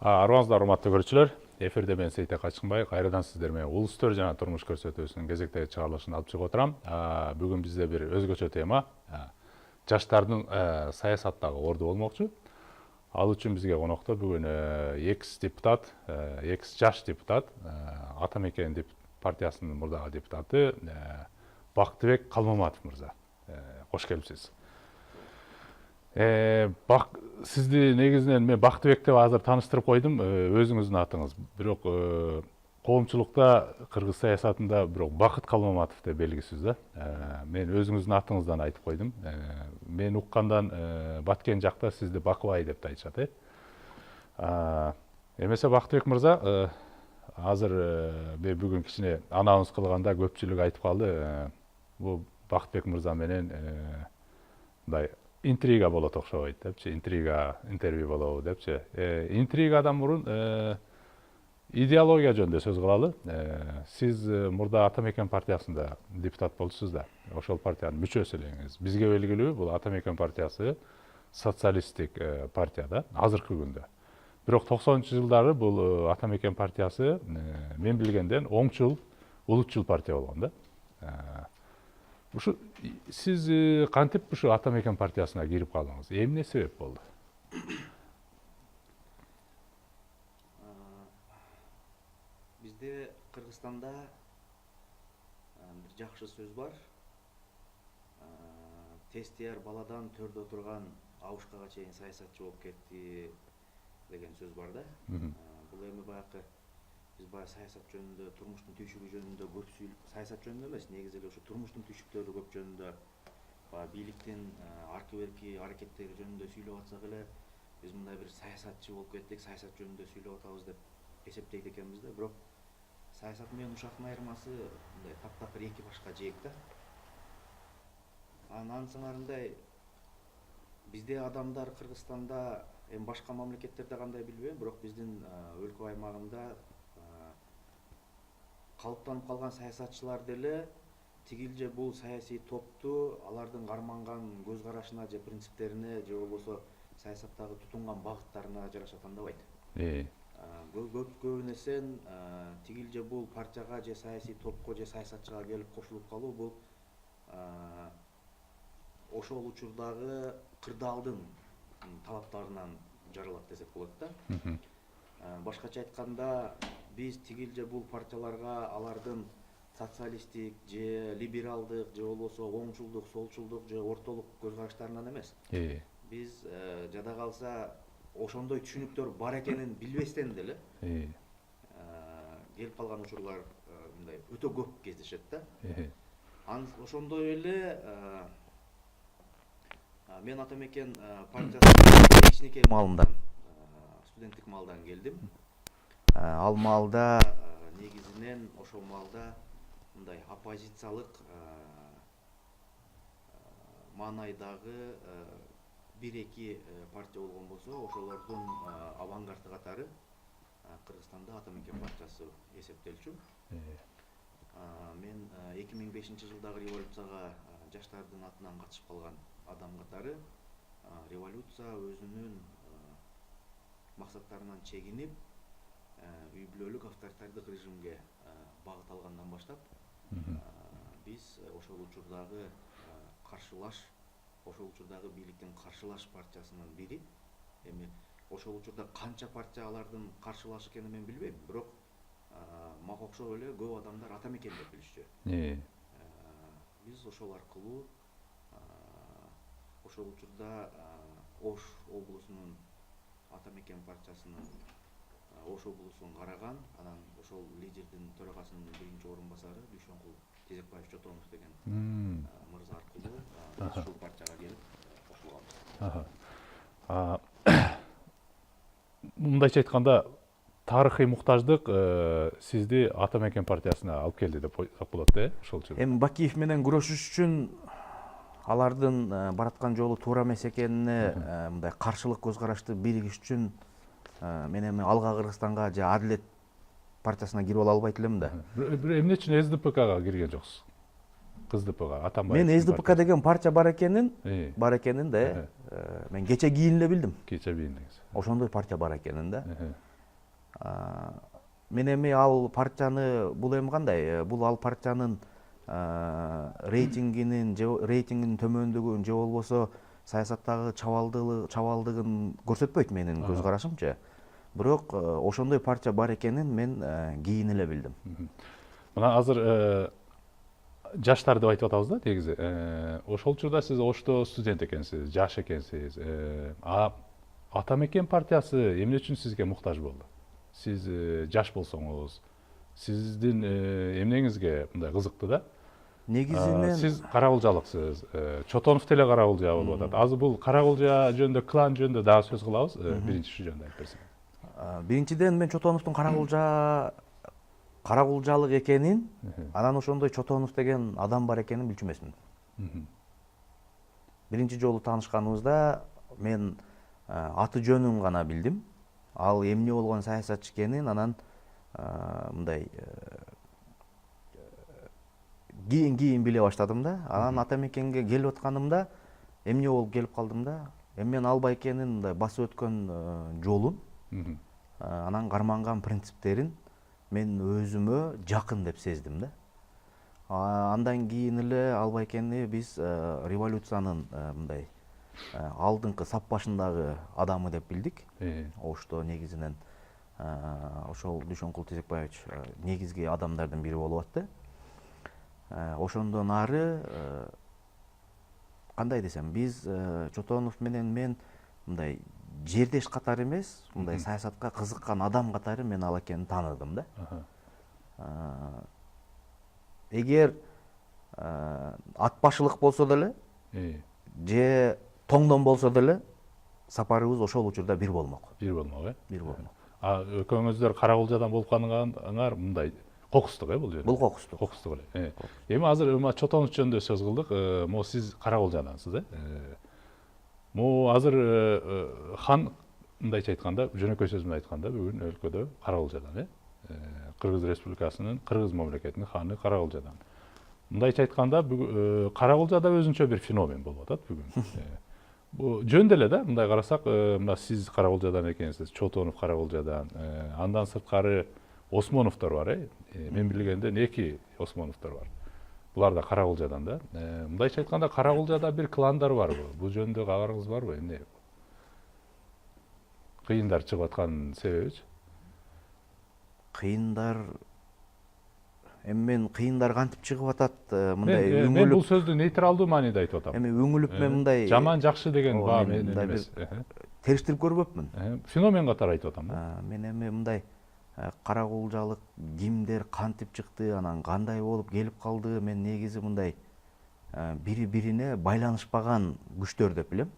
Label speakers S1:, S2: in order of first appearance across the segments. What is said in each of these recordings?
S1: Арыбаңыздар, урматтуу көрүүчүлөр. Эфирде мен Сейтек Качкынбай, кайрадан сиздер менен улустөр жана турмуш көрсөтүүсүнүн кезектеги чыгарылышын алып чыгып отурам. Бүгүн бизде бир өзгөчө тема. Жаштардын саясаттагы орду болмокчу. Ал үчүн бизге конокто бүгүн экс депутат, экс жаш депутат, Ата Мекен партиясынын мурдагы депутаты Бактыбек Калмаматов мырза. Кош келипсиз. Сизди негизинен мен Бактыбек деп азыр тааныштырып койдум, өзүңүздүн атыңыз. Бирок коомчулукта, кыргыз саясатында бирок Бакыт Калмаматов деп белгисиз да. Мен өзүңүздүн атыңыздан айтып койдум. Мен уккандан Баткен жакта сизди Бакыбай деп айтышат, Эмесе Бактыбек мырза, азыр мен бүгүн кичине анонс кылганда көпчүлүк айтып калды. Бул Бактыбек мырза менен мындай интрига болот окшобойт депчи, интрига интервью болобу депчи. Интригадан мурун идеология жөнүндө сөз кылалы. Сиз мурда Ата Мекен партиясында депутат болчусуз да. Ошол партиянын мүчөсү элеңиз. Бизге белгилүү, бул Ата Мекен партиясы социалисттик партия да, азыркы күндө. Бирок 90-жылдары бул Ата Мекен партиясы мен билгенден оңчул, улутчул партия болгон да. Ушу сиз кантип ушу Ата Мекен партиясына кирип калдыңыз? Эмне себеп болду?
S2: Бизде Кыргызстанда бир жакшы сөз бар. Тестияр баладан төрдө отурган абышкага чейин саясатчы болуп кетти деген сөз бар да. Бул эми баягы биз баягы саясат жөнүндө, турмуштун түйшүгү жөнүндө көп саясат жөнүндө эмес, негизи эле ушу турмуштун түйшүктөрү көп жөнүндө, бийликтин аркы берки аракеттери жөнүндө сүйлөп атсак эле, биз мындай бир саясатчы болуп кеттик, саясат жөнүндө сүйлөп атабыз деп эсептейт экенбиз да. Бирок саясат менен ушактын айырмасы мындай таптакыр эки башка жээк да. Анан сыңарындай бизде адамдар Кыргызстанда, эми башка мамлекеттерде кандай билбейм, бирок биздин өлкө аймагында калыптанып калган саясатчылар деле тигил же бул саясий топту алардын карманган көз карашына же принциптерине же болбосо саясаттагы тутунган багыттарына жараша тандабайт. Көбүн эсен тигил же бул партияга же саясий топко же саясатчыга келип кошулуп калуу бул ошол учурдагы кырдаалдын талаптарынан жаралат десек болот да. Башкача айтканда, биз тигил же бул партияларга алардын социалисттик же либералдык же болбосо оңчулдук, солчулдук же ортолук көз караштарынан эмес. Биз жада калса ошондой түшүнүктөр бар экенин билбестен деле келип калган учурлар мындай өтө көп кездешет да. Ошондой эле мен Ата Мекен партиясына кичинекей маалымдан, студенттик маалдан келдим. Ал маалда негизинен ошол маалда мындай оппозициялык маанайдагы бир-эки партия болгон болсо, ошолордун авангарты катары Кыргызстанда Ата Мекен партиясы эсептелчү. Мен 2005-жылдагы революцияга жаштардын атынан катышып калган адам катары революция өзүнүн максаттарынан чегинип үй бүлөлүк авторитардык режимге багыт алгандан баштап биз ошол учурдагы каршылаш, ошол учурдагы бийликтин каршылаш партиясынын бири. Эми ошол учурда канча партия алардын каршылаш экенин мен билбейм, бирок мага окшоп эле көп адамдар Ата Мекен деп билишчү. Биз ошол аркылуу ошол учурда Ош облусунун Ата Мекен партиясынын Ош облусун караган, анан ошол лидердин төрагасынын биринчи орун басары Дүйшөнкул Тезекбаев Чотонов деген мырза аркылуу ушул партияга келип кошулгам.
S1: Мындайча айтканда, тарыхый муктаждык сизди Ата Мекен партиясына алып келди деп койсок болот да, ошол үчүн.
S2: Эми Бакиев менен күрөшүш үчүн алардын бараткан жолу туура эмес экенине мындай каршылык көз карашты биригиш үчүн мен эми Алга Кыргызстанга же Адилет партиясына кирип ала албайт элем да.
S1: Бир эмне үчүн СДПКга кирген жоксуз? КСДПга Атамбаев.
S2: Мен СДПК деген партия бар экенин да мен кече кийин эле билдим.
S1: Кече билдиңиз.
S2: Ошондой партия бар экенин да. Мен эми ал партияны бул эми кандай? Бул ал партиянын рейтингинин төмөндүгүн же болбосо саясаттагы чабалдыгын көрсөтпөйт менин көз карашымча. Бирок ошондой партия бар экенин мен кийин эле билдим.
S1: Мына азыр жаштар деп айтып атабыз да негизи. Ошол учурда сиз Ошто студент экенсиз, жаш экенсиз. Ата мекен партиясы эмне үчүн сизге муктаж болду? Сиз жаш болсоңуз, сиздин эмнеңизге мындай кызыктı да?
S2: Негизинен
S1: Сиз Каракулжалыксыз, Чотонов деле Каракулжа болуп атат. Азыр бул Каракулжа жөнүндө, клан жөнүндө дагы сөз кылабыз. Биринчи жөнүндө айтып берсеңиз.
S2: Биринчиден мен Чотоновдун Каракулжалык экенин, анан ошондой Чотонов деген адам бар экенин билчү эмесмин. Биринчи жолу таанышканыбызда мен аты жөнүн гана билдим. Ал эмне болгон саясатчы экенин анан мындай кийин биле баштадым да. Анан ата мекенге келип атканымда эмне болуп келип калдым да. Эми мен ал байкенин мындай басып өткөн жолун, анан карманган принциптерин мен өзүмө жакын деп сездим да. Андан кийин эле ал байкени биз революциянын мындай алдыңкы сап башындагы адамы деп билдик. Ошто негизинен ошол Дүйшөнкул Тезекбаевич негизги адамдардын бири болуп атты. Ошондон ары кандай десем, биз Чотонов менен мен мындай жердеш катары эмес, мындай саясатка кызыккан адам катары мен ал экенин тааныдым да. Эгер атбашылык болсо деле же тоңдон болсо деле сапарыбыз ошол учурда бир болмок.
S1: Бир болмок,
S2: Бир болмок.
S1: Экөөңүздөр Каракулжадан болуп калганыңар мындай кокустук бул жер.
S2: Бул кокустук.
S1: Кокустук эле. Эми азыр Чотонов жөнүндө сөз кылдык. Могу сиз Каракулжадансыз, Могу азыр хан мындайча айтканда, жөнөкөй сөз менен айтканда, бүгүн өлкөдө Каракулжадан, Кыргыз Республикасынын, Кыргыз мамлекетинин ханы Каракулжадан. Мындайча айтканда, Каракулжада өзүнчө бир феномен болуп атат бүгүн. Бул жөн деле да, мындай карасак, мына сиз Каракулжадан экенсиз, Чотонов Каракулжадан, андан сырткары Осмоновдор бар, мен билгенден 2 Осмоновдор бар. Булар да Каракулжадан да. Мындайча айтканда, Каракулжада бир кландар барбы? Бул жөнүндө кабарыңыз барбы? Эмне? Кыйындар чыгып аткан себебичи?
S2: Кыйындар мен кыйындар кантип чыгып атат, мындай
S1: Мен бул сөздү нейтралдуу мааниде айтып атам.
S2: Эми өңүлүп мен мындай
S1: жаман жакшы деген баа менен эмес.
S2: Териштирип көрбөпмүн.
S1: Феномен катары айтып атам.
S2: Мен эми мындай Каракулжалык кимдер кантип чыкты, анан кандай болуп келип калды, мен негизи мындай бири-бирине байланышпаган күчтөр деп билем.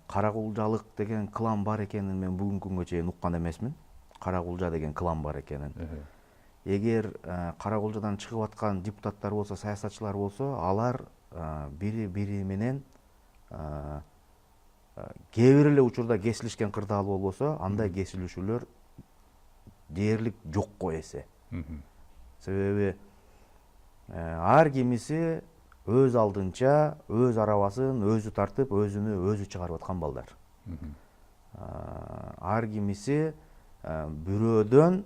S2: Каракулжалык деген клан бар экенин мен бүгүнкү күнгө чейин уккан эмесмин. Каракулжа деген клан бар экенин. Эгер Каракулжадан чыгып аткан депутаттар болсо, саясатчылар болсо, алар бири-бири менен кээ бир эле учурда кесилишкен кырдаал болбосо, андай кесилишүүлөр дээрлик жокко эсе. Себеби ар кимиси өз алдынча өз арабасын өзү тартып, өзүнү өзү чыгарып аткан балдар. Ар кимиси бирөөдөн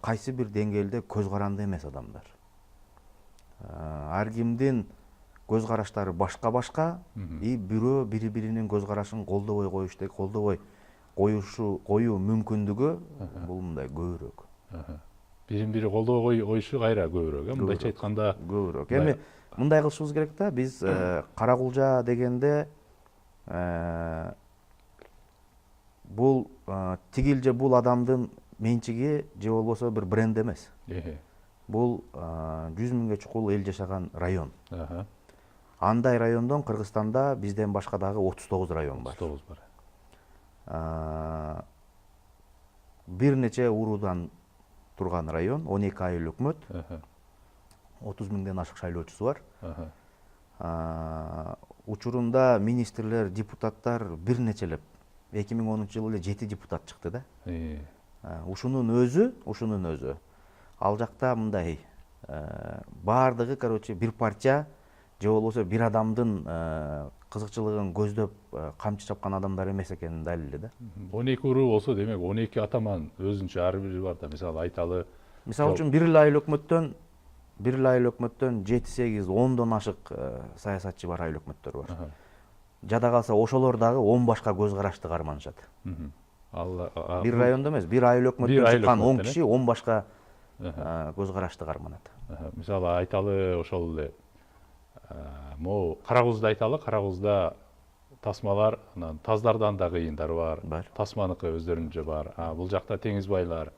S2: кайсы бир деңгээлде көз каранды эмес адамдар. Ар кимдин көз караштары башка-башка, бирөө бири-биринин көз карашын колдобой коюу мүмкүндүгү бул мындай көбүрөөк.
S1: Бирин-бири колдобой коюшу кайра көбүрөөк, мындайча айтканда
S2: көбүрөөк. Эми мындай кылышыбыз керек да, биз Каракулжа дегенде бул тигил же бул адамдын менчиги же болбосо бир бренд эмес. Бул 100 миңге чукул эл жашаган район. Андай райондон Кыргызстанда бизден башка дагы 39 район бар.
S1: 39 бар.
S2: Бир нече уруудан турган район, 12 айыл өкмөт, 30 миңден ашык шайлоочусу бар. Учурунда министрлер, депутаттар бир нечелеп, 2010-жылы эле 7 депутат чыкты да. Ушунун өзү. Ал жакта мындай баардыгы, бир партия же болбосо бир адамдын кызыкчылыгын көздөп камчы чапкан адамдар эмес экенин далили да.
S1: 12 уруу болсо демек 12 атаман өзүнчө ар бири бар да. Мисалы айталы
S2: Мисалы үчүн бир эле айыл өкмөттөн 7-8 10дон ашык саясатчы бар, айыл өкмөттөр бар. Жада калса ошолор дагы 10 башка көз карашты карманышат. Бир райондо эмес, бир айыл өкмөттөн чыккан 10 киши 10 башка көз карашты карманат.
S1: Мисалы айталы ошол эле могу Карагузду айталы, Карагузда тасмалар, анан таздардан да кыйындары бар. Тасманыкы өздөрүнчө бар. Бул жакта теңиз байлар,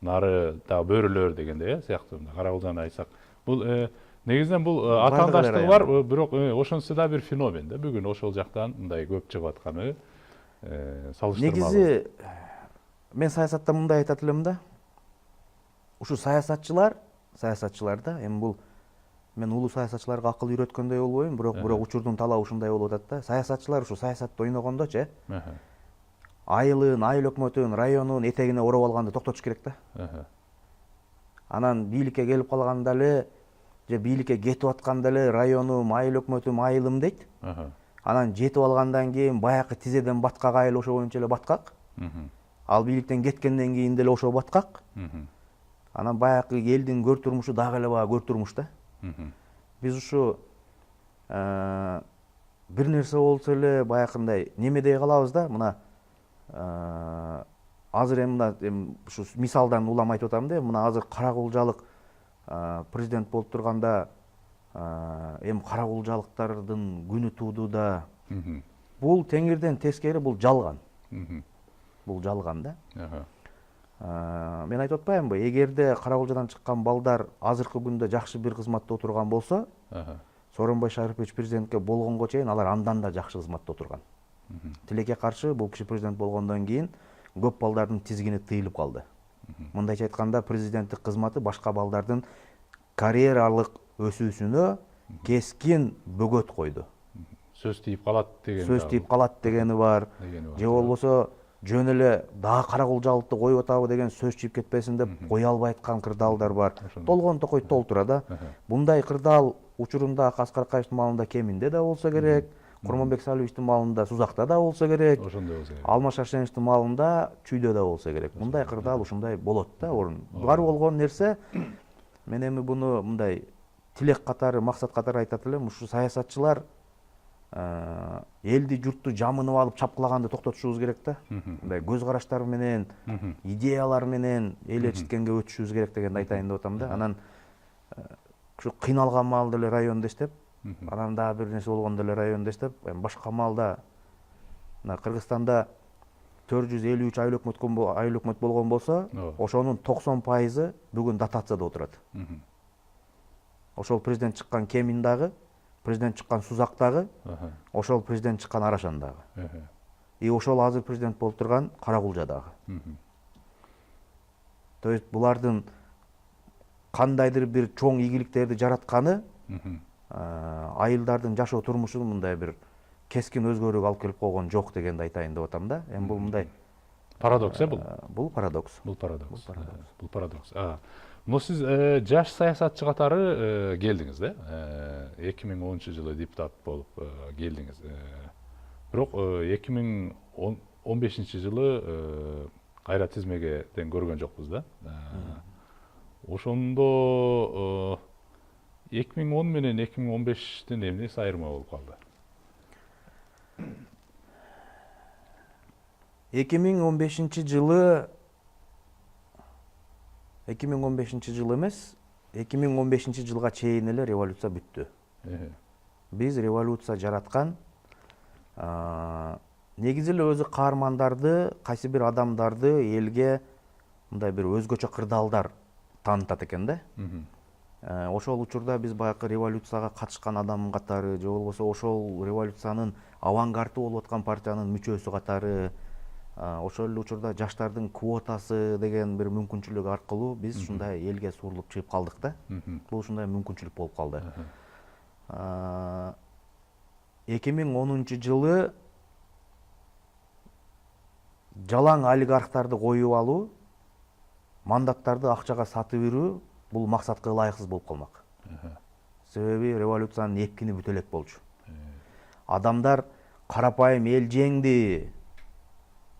S1: нары да бөрүлөр дегенде сыяктуу. Карагуздан айтсак, бул негизинен бул атаандаштыгы бар, бирок ошонусу да бир феномен да. Бүгүн ошол жактан мындай көп чыгып атканы салыштырмалуу.
S2: Негизи мен саясатта мындай айтат элем да. Ушу саясатчыларда эми бул мен улуу саясатчыларга акыл үйрөткөндөй болбойм, бирок учурдун талабы ушундай болуп атат да. Саясатчылар ушу саясатты ойногондочу айылын, айыл өкмөтүн, районун этегине ороп алганды токтотуш керек да. Анан бийликке келип калганда эле же бийликке кетип атканда эле районум, айыл өкмөтүм, айылым дейт. Анан жетип алгандан кийин баягы тизеден баткак айыл ошо боюнча эле баткак. Ал бийликтен кеткенден кийин деле ошо баткак. Анан баягы элдин көр турмушу дагы эле баягы көр турмуш да. Биз ушу бир нерсе болсо эле баягындай немедей калабыз да. Мына азыр эми ушу мисалдан улам айтып атам да. Мына азыр Каракулжалык президент болуп турганда эми Каракулжалыктардын күнү тууду да. Бул теңирден тескери, бул жалган. Бул жалган да. Мен айтып атпаймынбы, эгерде Каракулжадан чыккан балдар азыркы күндө жакшы бир кызматта отурган болсо, Сооронбай Шарипович президентке болгонго чейин алар андан да жакшы кызматта отурган. Тилекке каршы бул киши президент болгондон кийин көп балдардын тизгини тыйылып калды. Мындайча айтканда, президенттик кызматы башка балдардын карьералык өсүүсүнө кескин бөгөт койду.
S1: Сөз тийип
S2: калат дегени бар. Же болбосо жөн эле дагы Каракулжалыкты коюп атабы деген сөз чыйып кетпесин деп кое албай аткан кырдаалдар бар. Толгон токой толтура да. Мындай кырдаал учурунда Аскар Акаевдин маалында Кеминде да болсо керек, Курманбек Салиевичтин маалында Сузакта да болсо керек, Алмаз Шаршеновичтин маалында Чүйдө да болсо керек. Мындай кырдаал ушундай болот да. Бар болгон нерсе, мен эми буну мындай тилек катары, максат катары айтат элем, ушу саясатчылар элди журтту жамынып алып чапкылаганды токтотушубуз керек да. Мындай көз караштар менен, идеялар менен эл ээрчиткенге өтүшүбүз керек дегенди айтайын деп атам да. Анан ушу кыйналган маалда эле районду эстеп, анан дагы бир нерсе болгондо эле районду эстеп, башка маалда мына Кыргызстанда 453 айыл өкмөт болгон болсо, ошонун 90% бүгүн дотацияда отурат. Ошол президент чыккан Кемин дагы, президент чыккан Сузак дагы, ошол президент чыккан Арашан дагы. И ошол азыр президент болуп турган Каракулжа дагы. То есть булардын кандайдыр бир чоң ийгиликтерди жаратканы айылдардын жашоо турмушун мындай бир кескин өзгөрүүгө алып келип койгон жок дегенди айтайын деп атам да. Эми бул мындай
S1: парадокс бул.
S2: Бул парадокс.
S1: Бул парадокс. Но сиз жаш саясатчы катары келдиңиз да. 2010-жылы депутат болуп келдиңиз. Бирок 2015-жылы кайра тизмеден көргөн жокпуз да. Ошондо 2010 менен 2015-тин эмнеси айырма болуп калды?
S2: 2015-жылы эмес, 2015-жылга чейин эле революция бүттү. Биз революция жараткан, негизи эле өзү каармандарды, кайсы бир адамдарды элге мындай бир өзгөчө кырдаалдар таанытат экен да. Ошол учурда биз баягы революцияга катышкан адам катары, же болбосо ошол революциянын авангарты болуп аткан партиянын мүчөсү катары, ошол эле учурда жаштардын квотасы деген бир мүмкүнчүлүк аркылуу биз ушундай элге суурулуп чыгып калдык да. Бул ушундай мүмкүнчүлүк болуп калды. 2010-жылы жалаң олигархтарды коюп алуу, мандаттарды акчага сатып берүү бул максатка ылайыксыз болуп калмак. Себеби революциянын эпкини бүтө элек болчу.
S3: Адамдар карапайым эл жеңди.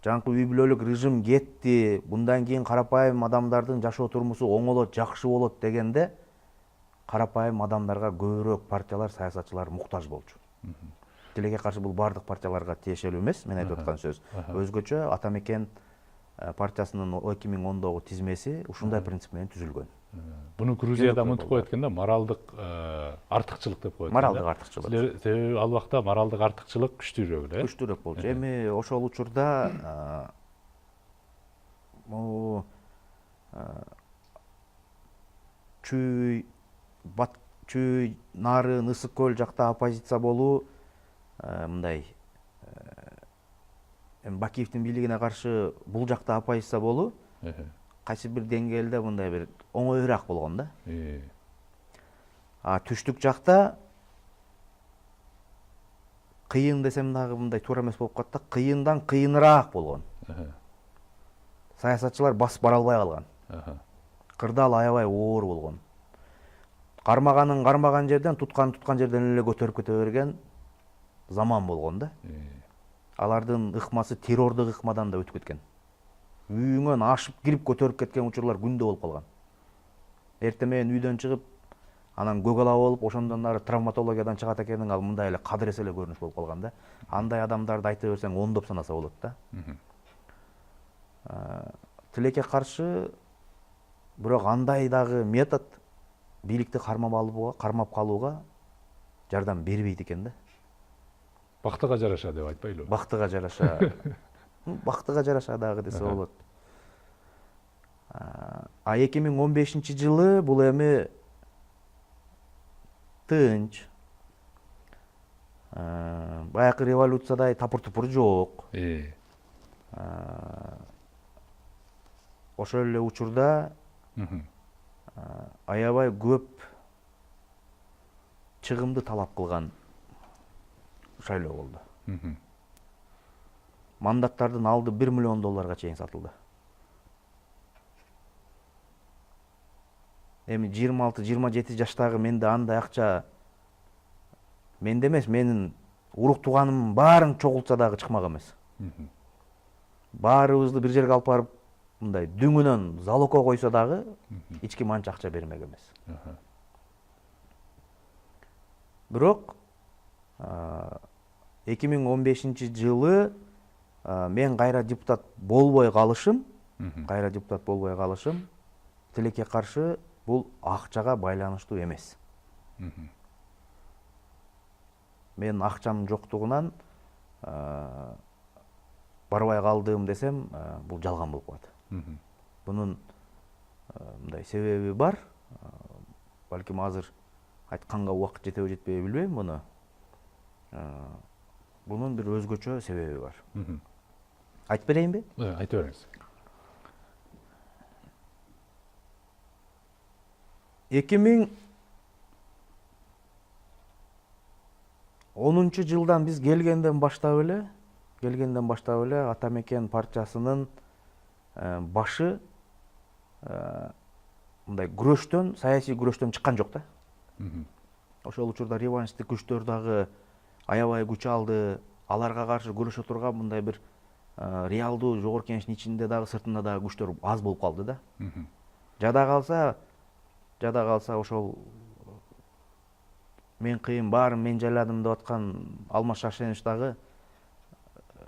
S3: Жаңкы үй бүлөлүк режим кетти. Bundan кийин карапайым адамдардын жашоо турмусу оңолот, жакшы болот дегенде карапайым адамдарга көбүрөөк партиялар, саясатчылар муктаж болчу. Тилекке каршы бул бардык партияларга тиешелүү эмес, мен айтып аткан сөз. Өзгөчө Ата Мекен партиясынын 2010догу тизмеси ушундай принцип менен түзүлгөн.
S1: Буну Грузияда мынтип коет экен да, моралдык артыкчылык деп коет.
S3: Моралдык артыкчылык.
S1: Себеби ал убакта моралдык артыкчылык күчтүүрөөк эле.
S3: Күчтүүрөөк болчу. Эми ошол учурда Чүй, Нарын, Ысык көл жакта оппозиция болуу, мындай Бакиевдин бийлигине каршы бул жакта оппозиция болуу кайсы бир деңгээлде мындай бир оңоюраак болгон да. Түштүк жакта кыйын десем дагы мындай туура эмес болуп калат да, кыйындан кыйыныраак болгон. Саясатчылар басып бара албай калган. Кырдаал аябай оор болгон. Кармаган жерден, туткан жерден эле көтөрүп кете берген заман болгон да. Алардын ыкмасы террордук ыкмадан да өтүп кеткен. Үйүңөн ашып кирип көтөрүп кеткен учурлар күндө болуп калган. Эртең менен үйдөн чыгып, анан көк ала болуп, ошондон ары травматологиядан чыгат экенин ал мындай эле кадырес эле көрүнүш болуп калган да. Андай адамдарды айта берсең ондоп санаса болот да. Тилекке каршы бирок андай дагы метод бийликти кармап калууга жардам бербейт экен да.
S1: Бактыга жараша деп айтпайлыбы?
S3: Бактыга жараша. Бактыга жараша дагы десе болот. 2015-жылы бул эми тынч. Баякы революциядай тапыр-тупур жок. Ошол эле учурда аябай көп чыгымды талап кылган шайлоо болду. Мандаттардын алды $1 миллион чейин сатылды. Эми 26-27 жаштагы менде андай акча менде эмес, менин урук тууганымдын баарын чогултса дагы чыкмак эмес. Баарыбызды бир жерге алып барып мындай дүңүнөн залогко койсо дагы эч ким анча акча бермек эмес. Бирок 2015-жылы мен кайра депутат болбой калышым, тилекке каршы бул акчага байланыштуу эмес. Мен акчам жоктугунан барбай калдым десем, бул жалган болуп калат. Бунун мындай себеби бар. Балким азыр айтканга убакыт жетеби жетпейби билбейм муну. Бунун бир өзгөчө себеби бар. Айтып берейинби?
S1: Айтып бериңиз.
S3: 2010-жылдан биз келгенден баштап эле Ата Мекен партиясынын башы мындай күрөштөн, саясий күрөштөн чыккан жок да. Ошол учурда реваншисттик күчтөр дагы аябай күч алды. Аларга каршы күрөшө турган мындай бир реалдуу жогорку кеңештин ичинде дагы сыртында дагы күчтөр аз болуп калды да. Жада калса ошол мен кыйын баарын мен жайладым деп аткан Алмаз Шаршенович дагы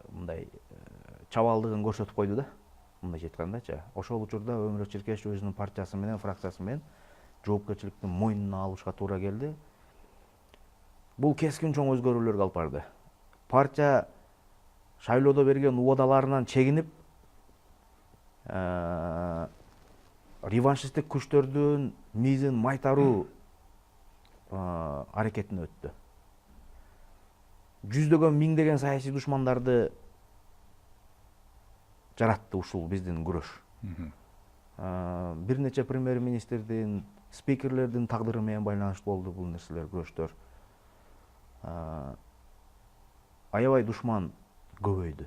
S3: мындай чабалдыгын көрсөтүп койду да. Мындайча айткандачы. Ошол учурда Өмүрөк Черкешев өзүнүн партиясы менен, фракциясы менен жоопкерчиликти мойнуна алышка туура келди. Бул кескин чоң өзгөрүүлөргө алып барды. Партия шайлоодо берген убадаларынан чегинип, реваншисттик күчтөрдүн мизин майтаруу аракетине өттү. Жүздөгөн, миңдеген саясий душмандарды жаратты ушул биздин күрөш. Бир нече премьер-министрдин, спикерлердин тагдыры менен байланыштуу болду бул нерселер, күрөштөр. Аябай душман көбөйдү.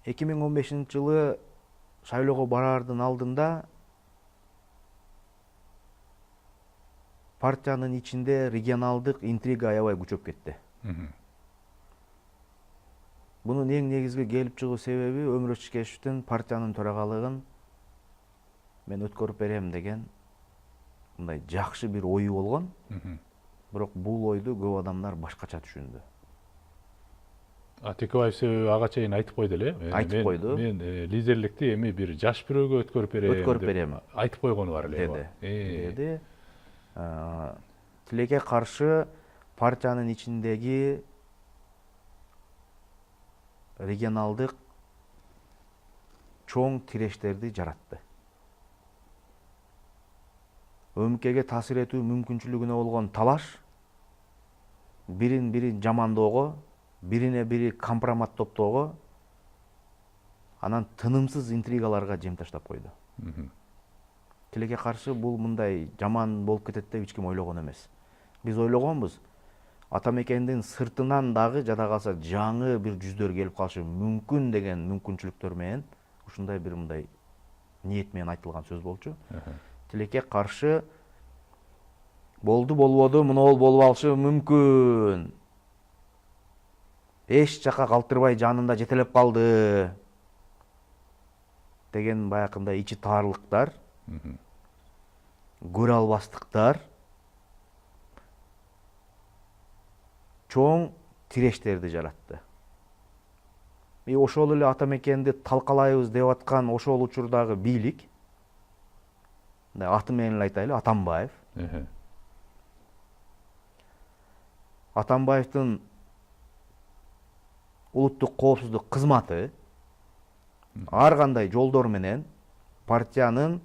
S3: 2015-жылы шайлоого бараардын алдында партиянын ичинде регионалдык интрига аябай күчөп кетти. Бунун эң негизги келип чыгуу себеби Өмүр Ишкешевдин партиянын төрагалыгын мен өткөрүп берем деген мындай жакшы бир ою болгон. Бирок бул ойду көп адамдар башкача түшүндү.
S1: Текебаев себеби ага чейин айтып койду эле.
S3: Айтып койду.
S1: Мен лидерликти эми бир жаш бирөөгө өткөрүп берем. Айтып койгону бар эле.
S3: Деди. Тилекке каршы партиянын ичиндеги регионалдык чоң тирештерди жаратты. ÖМКге таасир этүү мүмкүнчүлүгүнө болгон талаш, бирин бири жамандоого, бирине бири компроматтоого, анан тынымсыз интригаларга жем таштап койду. Тилекке каршы бул мындай жаман болуп кетет деп эч ким ойлогон эмес. Биз ойлогонбуз, Атамекендин сыртынан дагы жада калса жаңы бир жүздөр келип калышы мүмкүн деген мүмкүнчүлүктөр менен ушундай бир мындай ниет менен айтылган сөз болчу. Тилекке каршы болду болбоду, мына болуп алышы мүмкүн. Эч жака калтырбай жанында жетелеп калды деген баягындай ичи таарлыктар, көрө албастыктар чоң тирештерди жаратты. Ошол эле Атамекенди талкалайбыз деп аткан ошол учурдагы бийлик, аты менен эле айтайлы, Атамбаев. Атамбаевдин улуттук коопсуздук кызматы ар кандай жолдор менен партиянын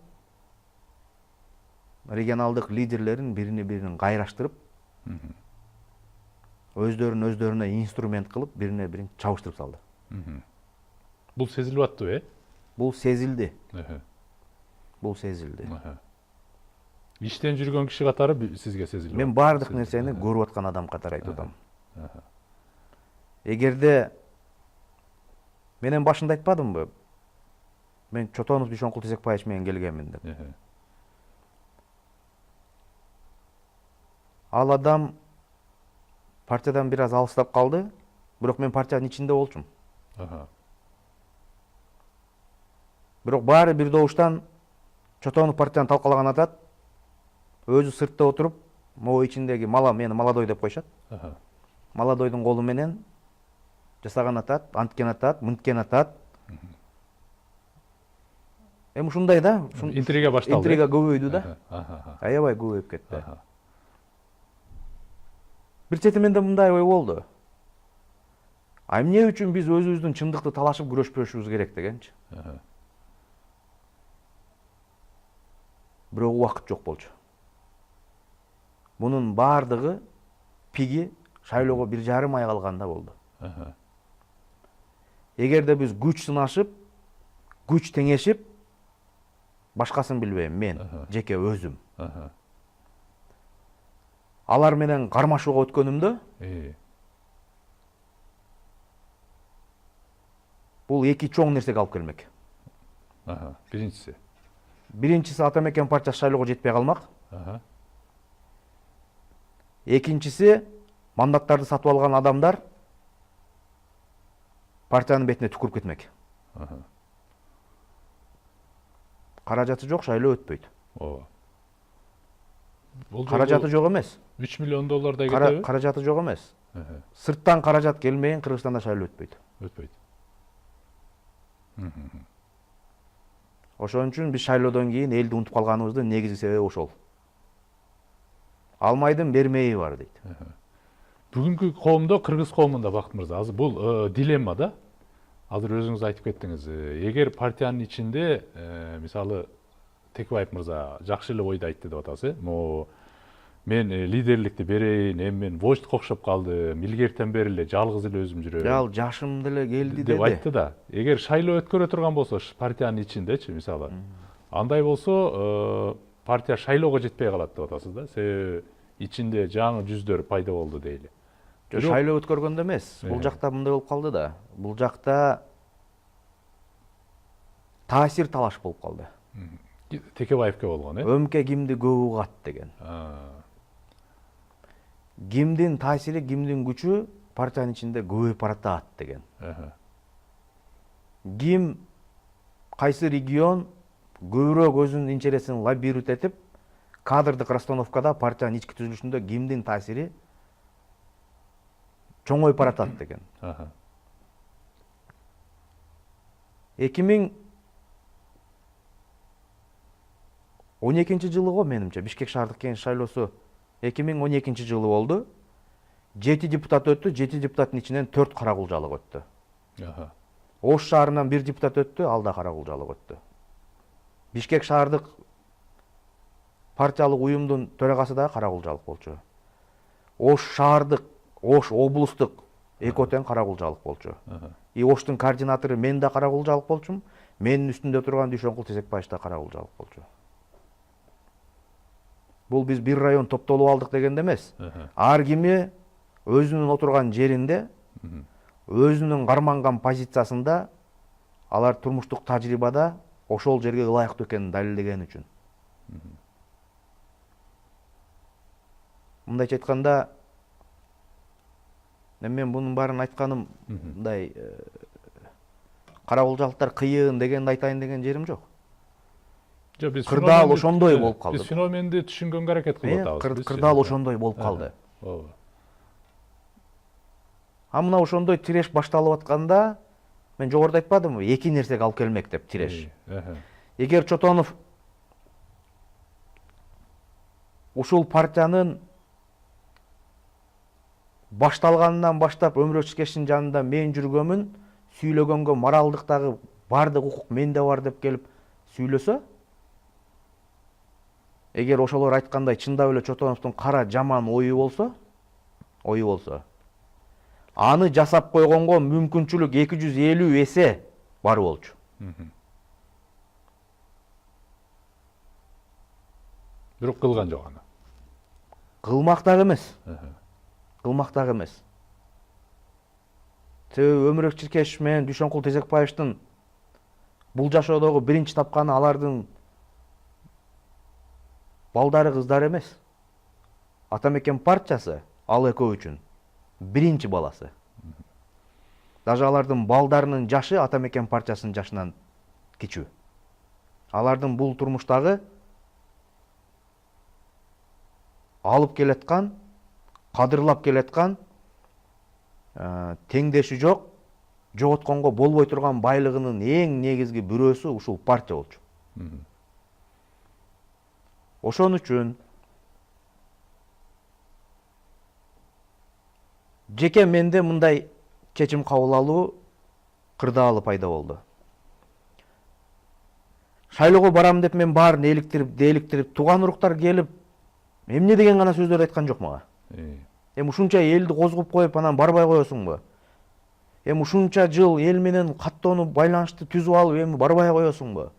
S3: регионалдык лидерлерин биrini кайраштырып, өздөрүнө инструмент кылып, бирине-бирин чабыштырып салды.
S1: Бул сезилип аттыбы,
S3: Бул сезилди. Бул сезилди.
S1: Иштен жүргөн киши катары сизге сезилип?
S3: Мен баардык нерсени көрүп аткан адам катары айтып атам. Эгерде менен башында айтпадымбы? Мен Чотонов Бишоңкул Тезекбаевич менен келгенмин деп. Ал адам партиядан бир аз алыстап калды, бирок мен партиянын ичинде болчумун. Бирок баары бир добуштан Чотонов партияны талкалаган атат, өзү сыртта отуруп, могу ичиндеги мени молодой деп коюшат. Молодойдун колу менен жасаган атат, анткен атат, мынткен атат. Эми ушундай да,
S1: интрига башталды.
S3: Интрига көбөйдү да. Аябай көбөйүп кетти. Бир четимен да мындай ой болду. Эмне үчүн биз өзүбүздүн чындыкты талашып күрөшпөшүбүз керек дегенчи. Бирок убакыт жок болчу. Мунун баардыгы пиги шайлоого 1,5 ай калганда болду. Эгерде биз күч сынашып, күч теңешип, башкасын билбейм, мен жеке өзүм. Алар менен кармашууга өткөнүмдө, бул эки чоң нерсеге алып келмек. Биринчиси Атамекен партиясы шайлоого жетпей калмак. Экинчиси мандаттарды сатып алган адамдар партиянын бетине түкүрүп кетмек. Каражаты жок, шайлоо өтпөйт. Каражаты жок эмес.
S1: 3 миллион доллардай кетеби?
S3: Каражаты жок эмес. Сырттан каражат келмейин Кыргызстанда шайлоо өтпөйт. Ошон үчүн биз шайлоодон кийин элди унутуп калганыбыздын негизги себеби ошол. Алмайдын бермейи бар дейт.
S1: Бүгүнкү коомдо, кыргыз коомунда Бакыт мырза, азыр бул дилемма да. Азыр өзүңүз айтып кеттиңиз. Эгер партиянын ичинде, мисалы Текебаев мырза жакшы эле ойду айтты деп атасыз. Мен лидерликти берейин, эми мен вождько окшоп калдым, илгертен бери эле жалгыз эле өзүм жүрөм.
S3: Ал жашым деле келди деди.
S1: Деп айтты да. Эгер шайлоо өткөрө турган болсо партиянын ичиндечи, мисалы, андай болсо партия шайлоого жетпей калат деп атасыз да. Себеби ичинде жаңы жүздөр пайда болду дейли.
S3: Шайлоо өткөргөндө эмес. Бул жакта мындай болуп калды да. Бул жакта таасир талаш болуп калды.
S1: Текебаевке болгон,
S3: ÖМК кимди көп угат деген. кимдин таасири, кимдин күчү партиянын ичинде көбөйүп баратат деген. Ким кайсы регион көбүрөөк өзүнүн интересин лоббировать этип, кадрдык расстановкада партиянын ички түзүлүшүндө кимдин таасири чоңоюп баратат деген. 2012 жылы го менимче Бишкек шаардык кеңеш шайлоосу 2012 жылы болду. 7 депутат өттү, 7 депутаттын ичинен 4 кара кулжалык өттү. Ош шаарынан 1 депутат өттү, ал да кара кулжалык өттү. Бишкек шаардык партиялык уюмдун төрагасы да кара кулжалык болчу. Ош шаардык, Ош облустук эки тең кара кулжалык болчу. И Оштун координатору мен да кара кулжалык болчумун, менин үстүндө турган Дүйшөнкул Тезекбаев да кара кулжалык болчу. Бул биз бир район топтолуп алдык дегенде эмес. Ар кими өзүнүн отурган жеринде, өзүнүн карманган позициясында, алар турмуштук тажрыйбада ошол жерге ылайыктуу экенин далилдеген үчүн. Мындайча айтканда, мен бунун баарын айтканым мындай кара кулжалыктар кыйын дегенди айтайын деген жерим жок. Кырдаал ошондой болуп калды.
S1: Биз феноменди түшүнгөнгө аракет кылып атабыз.
S3: Кырдаал ошондой болуп калды. А мына ошондой тиреш башталып атканда, мен жогоруда айтпадымбы, эки нерсеге алып келмек деп тиреш. Эгер Чотонов ушул партиянын башталганынан баштап Өмүрөк Чиркештин жанында мен жүргөмүн, сүйлөгөнгө моралдыктагы бардык укук менде бар деп келип сүйлөсө, эгер ошолор айткандай чындап эле Чотоновдун кара жаман ою болсо, аны жасап койгонго мүмкүнчүлүк 250 эсе бар болчу.
S1: Бирок кылган жок аны.
S3: Кылмактак эмес. Себеби Өмүрөк Чиркешев менен Дүйшөнкул Тезекбаевдин бул жашоодогу биринчи тапканы алардын балдары, кыздары эмес. Атамекен партиясы ал экөө үчүн биринчи баласы. Даже алардын балдарынын жашы Атамекен партиясынын жашынан кичүү. Алардын бул турмуштагы алып келаткан, кадырлап келаткан, теңдеши жок, жоготконго болбой турган байлыгынын эң негизги бирөөсү ушул партия болчу. Ошон үчүн жеке менде мындай чечим кабыл алуу кырдаалы пайда болду. Шайлоого барам деп мен баарын эликтирип, тууган уруктар келип, эмне деген гана сөздөрдү айткан жок мага. Ушунча элди козгоп коюп, анан барбай коесуңбу? Ушунча жыл эл менен каттоону байланышты түзүп алып, эми барбай коесуңбу?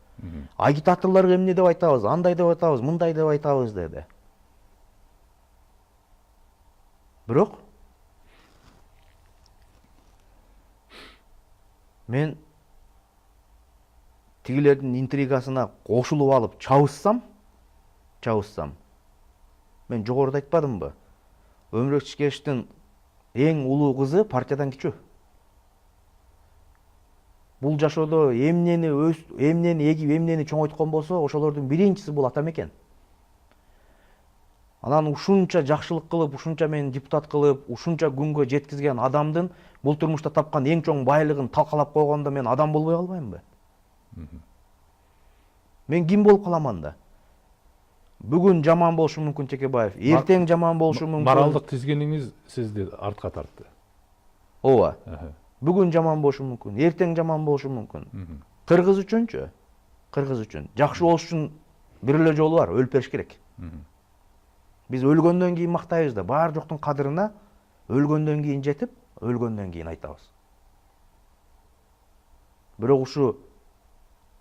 S3: Агитаторлорго эмне деп айтабыз, андай деп айтабыз, мындай деп айтабыз деди. Бирок мен тигилердин интригасына кошулуп алып чабышсам, мен жогоруда айтпадымбы? Өмүрөк Чиркешевдин эң улуу кызы партиядан кичүү. Бул жашоодо эмнени эгип, эмнени чоңойткон болсо, ошолордун биринчиси бул Атамекен. Анан ушунча жакшылык кылып, ушунча мени депутат кылып, ушунча күнгө жеткизген адамдын бул турмушта тапкан эң чоң байлыгын талкалап койгондо мен адам болбой калбаймынбы? Мен ким болуп калам анда? Бүгүн жаман болушу мүмкүн Текебаев, эртең жаман болушу мүмкүн.
S1: Моралдык тизгиниңиз сизди артка тартты.
S3: Ооба. Бүгүн жаман болушу мүмкүн, эртең жаман болушу мүмкүн. Кыргыз үчүнчү? Кыргыз үчүн. Жакшы болуш үчүн бир эле жолу бар, өлүп бериш керек. Биз өлгөндөн кийин мактайбыз да, бар жоктун кадырына өлгөндөн кийин жетип, өлгөндөн кийин айтабыз. Бирок ушу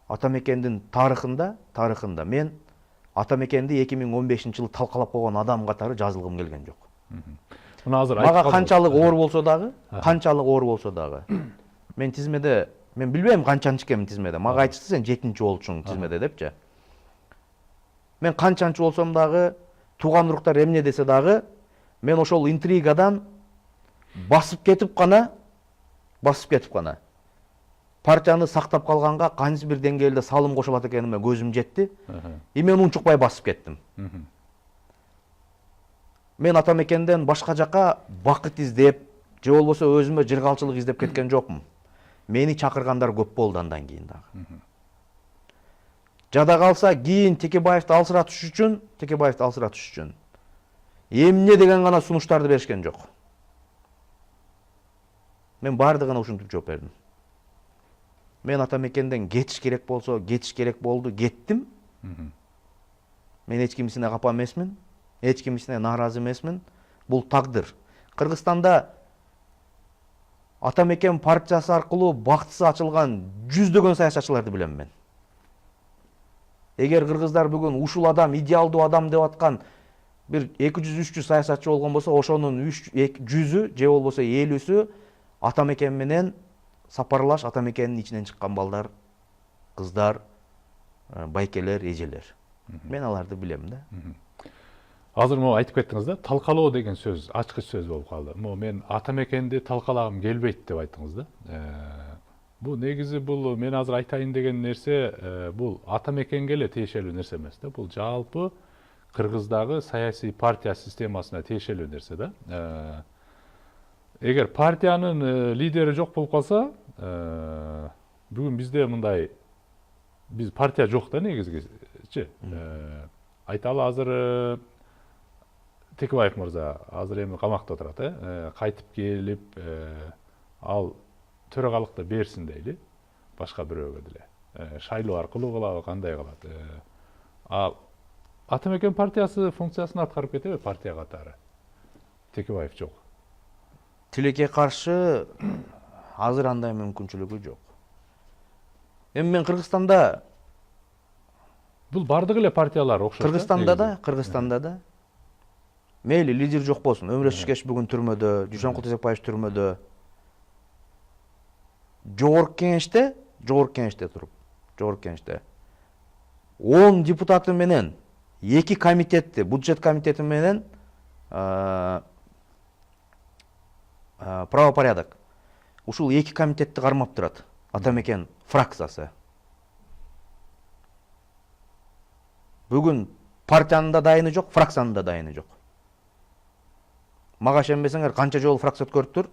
S3: Атамекендин тарыхында мен Атамекенди 2015-жылы талкалап койгон адам катары жазылгым келген жок. Мага канчалык оор болсо дагы, мен тизмеде, мен билбейм канчанчы экенмин тизмеде. Мага айтышты сен 7-чи болчуң тизмеде депчи. Мен канчанчы болсом дагы, тууган уруктар эмне десе дагы, мен ошол интригадан басып кетип кана партияны сактап калганга кайсы бир деңгээлде салым кошо алат экениме көзүм жетти. И мен унчукпай басып кеттим. Мен ата мекенден башка жака бакыт издеп, же болбосо өзүмө жыргалчылык издеп кеткен жокмун. Мени чакыргандар көп болду андан кийин дагы. Жада калса кийин Текебаевди алсыратыш үчүн эмне деген гана сунуштарды беришкен жок. Мен бардыгына ушинтип жооп бердим. Мен ата мекенден кетиш керек болсо, кетиш керек болду, кеттим. Мен эч кимисине капа эмесмин, эч кимисине нааразы эмесмин. Бул тагдыр. Кыргызстанда ата мекен партиясы аркылуу бактысы ачылган жүздөгөн саясатчыларды билем мен. Эгер кыргыздар бүгүн ушул адам, идеалдуу адам деп аткан бир 200-300 саясатчы болгон болсо, ошонун 100-ü же болбосо 50-сü ата мекен менен сапарлаш, ата мекенин ичинен чыккан балдар, кыздар, байкелер, эжелер. Мен аларды билем да.
S1: Азыр могу айтып кеттиңиз да, талкалоо деген сөз ачкыч сөз болуп калды. Мен ата мекенди талкалагым келбейт деп айттыңыз да. Бул негизи бул мен азыр айтайын деген нерсе бул ата мекенге эле тиешелүү нерсе эмес да. Бул жалпы Кыргыздагы саясий партия системасына тиешелүү нерсе да. Эгер партиянын лидери жок болуп калса, бүгүн бизде мындай биз партия жок да негизичи. Айталы азыр Текебаев мырза азыр эми камакта отурат, кайтып келип ал төрагалыкты берсин дейли, башка бирөөгө деле. Шайлоо аркылуу кылабы, кандай кылат? Ал ата мекен партиясы функциясын аткарып кетеби партия катары? Текебаев жок.
S3: Тилекке каршы азыр андай мүмкүнчүлүгү жок. Эми мен Кыргызстанда
S1: Бул бардык эле партиялар окшош.
S3: Кыргызстанда да мейли лидер жок болсун. Өмүр Ишкеш бүгүн түрмөдө, Дүйшөнкул Тезекбаев түрмөдө. Жогорку кеңеште туруп, 10 депутаты менен 2 комитетти, бюджет комитети менен правопорядок. Ушул 2 комитетти кармап турат. Ата мекен фракциясы. Бүгүн партиянын да дайыны жок, фракциянын да дайыны жок. Мага ишенбесеңер, канча жолу фракция өткөрүптүр,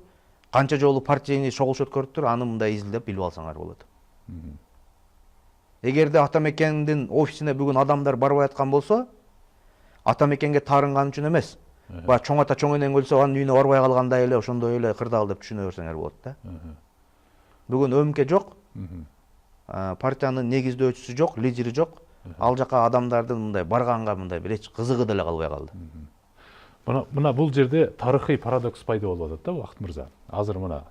S3: канча жолу партийный чогулуш өткөрүптүр, аны мындай изилдеп билип алсаңар болот. Эгерде ата мекендин офисине бүгүн адамдар барбай аткан болсо, ата мекенге таарынган үчүн эмес. Ба чоң ата чоң энең өлсө анын үйүнө барбай калгандай эле, ошондой эле кырдаал деп түшүнө берсеңер болот да. Бүгүн өмке жок. Партиянын негиздөөчүсү жок, лидери жок. Ал жака адамдардын мындай барганга мындай бир эч кызыгы деле калбай калды.
S1: Мына бул жерде тарыхый парадокс пайда болуп атат да, Бакыт мырза. Азыр мына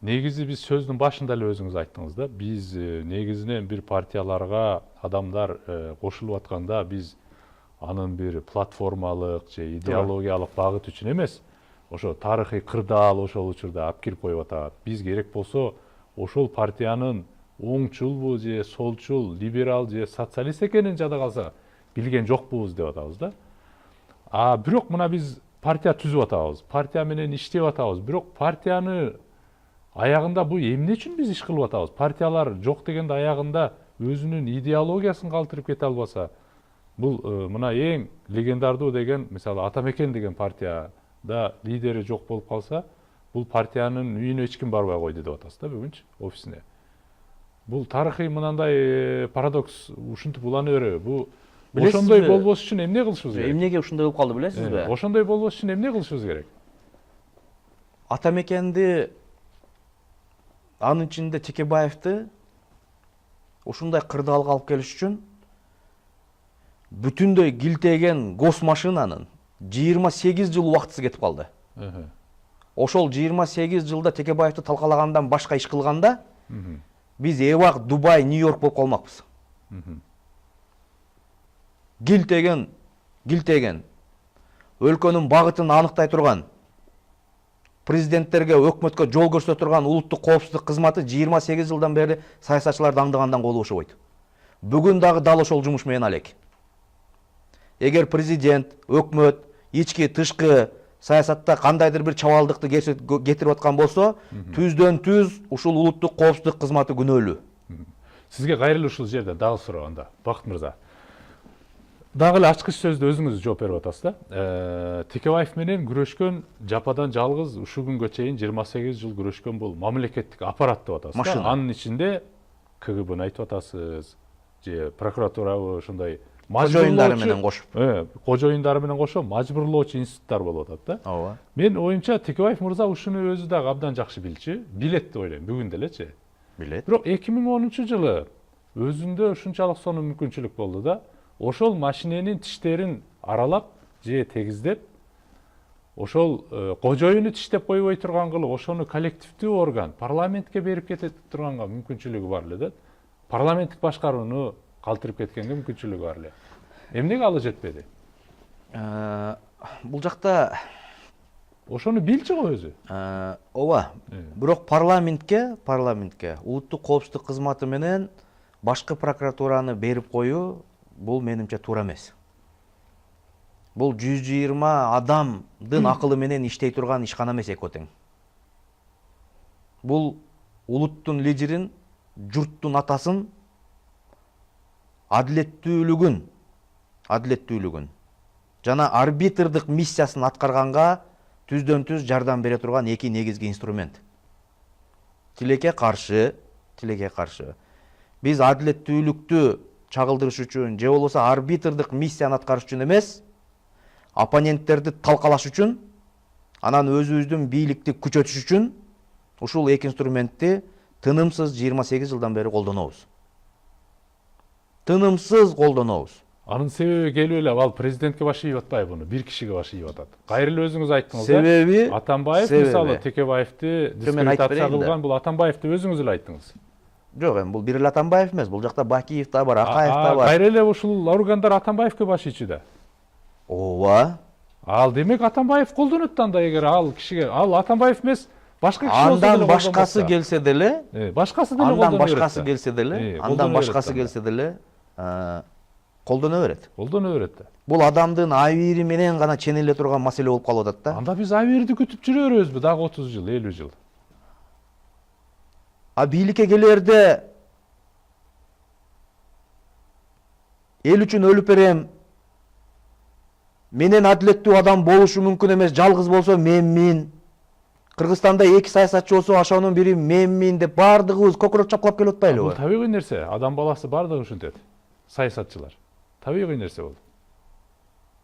S1: негизи биз сөздүн башында эле өзүңүз айттыңыз да, биз негизинен бир партияларга адамдар кошулуп атканда биз анын бир платформалык же идеологиялык багыт үчүн эмес, ошо тарыхый кырдаал ошол учурда алып кирип коюп атат. Биз керек болсо ошол партиянын оңчулбу же солчул, либерал же социалист экенин жада калса билген жокпуз деп атабыз да. Бирок мына биз партия түзүп атабыз, партия менен иштеп атабыз. Бирок партияны аягында бул эмне үчүн биз иш кылып атабыз? Партиялар жок дегенде аягында өзүнүн идеологиясын калтырып кете албаса, бул мына эң легендардуу деген, мисалы ата мекен деген партияда лидери жок болуп калса, бул партиянын үйүнө эч ким барбай койду деп атасыз да бүгүнчү офисине. Бул тарыхый мынандай парадокс ушинтип улана береби? Бул ошондой болбош үчүн эмне кылышыбыз керек?
S3: Эмнеге ушундай болуп калды билесизби?
S1: Ошондой болбош үчүн эмне кылышыбыз керек?
S3: Ата мекенди, анын ичинде Текебаевди ушундай кырдаалга алып келиш үчүн бүтүндөй килтеген госмашинанын 28 жыл убактысы кетип калды. Ошол 28 жылда Текебаевди талкалагандан башка иш кылганда биз Эвак, Дубай, Нью-Йорк болуп калмакпыз. Килтеген өлкөнүн багытын аныктай турган, президенттерге, өкмөткө жол көрсөтө турган улуттук коопсуздук кызматы 28 жылдан бери саясатчыларды аңдыгандан колу бошобойт. Бүгүн дагы дал ошол жумуш менен алек. Эгер президент, өкмөт, ички, тышкы саясатта кандайдыр бир чабалдыкты кетирип аткан болсо, түздөн түз ушул улуттук коопсуздук кызматы күнөөлүү.
S1: Сизге кайрылуу ушул жерде дагы суроо анда, Бакыт мырза. Дагы эле ачкыч сөздө өзүңүз жооп берип атасыз да. Текебаев менен күрөшкөн жападан жалгыз ушул күнгө чейин 28 жыл күрөшкөн бул мамлекеттик аппарат деп атасыз.
S3: Машина.
S1: Анын ичинде КГБны айтып атасыз, же прокуратурабы ушундай
S3: Кожоюндары менен кошуп.
S1: Кожоюндары менен кошо мажбурлоочу институттар болуп атат да.
S3: Ооба.
S1: Мен оюмча Текебаев мырза ушуну өзү дагы абдан жакшы билчү, билет деп ойлойм бүгүн делечи.
S3: Билет.
S1: Бирок 2010-жылы өзүндө ушунчалык сонун мүмкүнчүлүк болду да, ошол машиненин тиштерин аралап же тегиздеп, ошол кожоюну тиштеп койбой турган кылып, ошону коллективдүү орган парламентке берип кете турганга мүмкүнчүлүгү бар эле да. Парламенттик башкарууну калтырып кеткенге мүмкүнчүлүгү бар эле. Эмнеге алы жетпеди?
S3: Бул жакта
S1: Ошону билчү го өзү.
S3: Ооба. Бирок парламентке улуттук коопсуздук кызматы менен башкы прокуратураны берип коюу бул менимче туура эмес. Бул 120 адамдын акылы менен иштей турган ишкана эмес экөө тең. Бул улуттун лидерин, журттун атасын, адилеттүүлүгүн жана арбитрдык миссиясын аткарганга түздөн түз жардам бере турган эки негизги инструмент. Тилекке каршы биз адилеттүүлүктү чагылдырыш үчүн же болбосо арбитрдык миссияны аткарыш үчүн эмес, оппоненттерди талкалаш үчүн, анан өзүбүздүн бийликти күчөтүш үчүн ушул эки инструментти тынымсыз 28 жылдан бери колдонобуз.
S1: Анын себеби келип эле ал президентке баш ийип атпайбы буну, бир кишиге баш ийип атат. Кайра эле өзүңүз айттыңыз да.
S3: Себеби
S1: Атамбаев мисалы Текебаевди дискредитация кылган, бул Атамбаевди өзүңүз эле айттыңыз.
S3: Жок, эми бул бир эле Атамбаев эмес, бул жакта Бакиев да бар, Акаев да бар.
S1: Кайра эле ушул органдар Атамбаевге баш ийчү да.
S3: Ооба.
S1: Ал демек Атамбаев колдонот да анда, эгер ал кишиге, ал Атамбаев эмес, башка киши болсо деле.
S3: Андан башкасы келсе деле, колдоно берет.
S1: Да.
S3: Бул адамдын абийири менен гана ченеле турган маселе болуп калып атат да.
S1: Анда биз абийирди күтүп жүрө беребизби дагы 30 жыл, 50 жыл?
S3: Бийликке келерде эл үчүн өлүп берем, менен адилеттүү адам болушу мүмкүн эмес, жалгыз болсо менмин. Кыргызстанда эки саясатчы болсо ошонун бири менмин деп бардыгыбыз кокорот чапкылап келип атпайлыбы?
S1: Бул табигый нерсе, адам баласы бардыгы ушинтет. Саясатчылар. Табигый нерсе бул.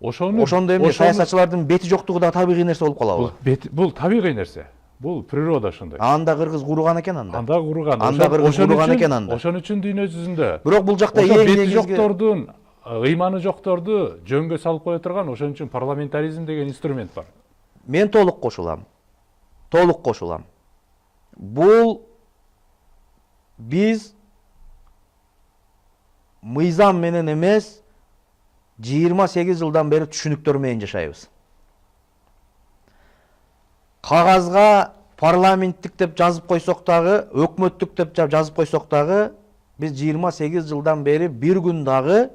S3: Ошондо эмне саясатчылардын бети жоктугу да табигый нерсе болуп калабы?
S1: Бул табигый нерсе. Бул природа ошондой.
S3: Анда кыргыз куруган экен анда.
S1: Анда куруган экен анда. Ошон үчүн дүйнө жүзүндө.
S3: Бирок бул жакта эң
S1: бети жоктордун, ыйманы жокторду жөнгө салып кое турган ошон үчүн парламентаризм деген инструмент бар.
S3: Мен толук кошулам. Бул биз мыйзам менен эмес, 28 жылдан бери түшүнүктөр менен жашайбыз. Кагазга парламенттик деп жазып койсок дагы, өкмөттүк деп жазып койсок дагы, биз 28 жылдан бери бир күн дагы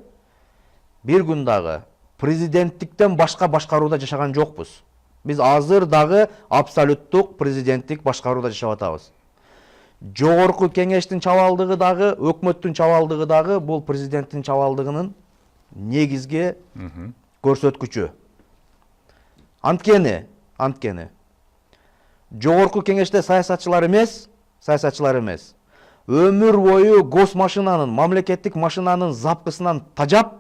S3: президенттиктен башка башкарууда жашаган жокпуз. Биз азыр дагы абсолюттук президенттик башкарууда жашап атабыз. Жогорку кеңештин чабалдыгы дагы, өкмөттүн чабалдыгы дагы бул президенттин чабалдыгынын негизги көрсөткүчү. Анткени жогорку кеңеште саясатчылар эмес, өмүр бою гос машинанын, мамлекеттик машинанын запкысынан тажап,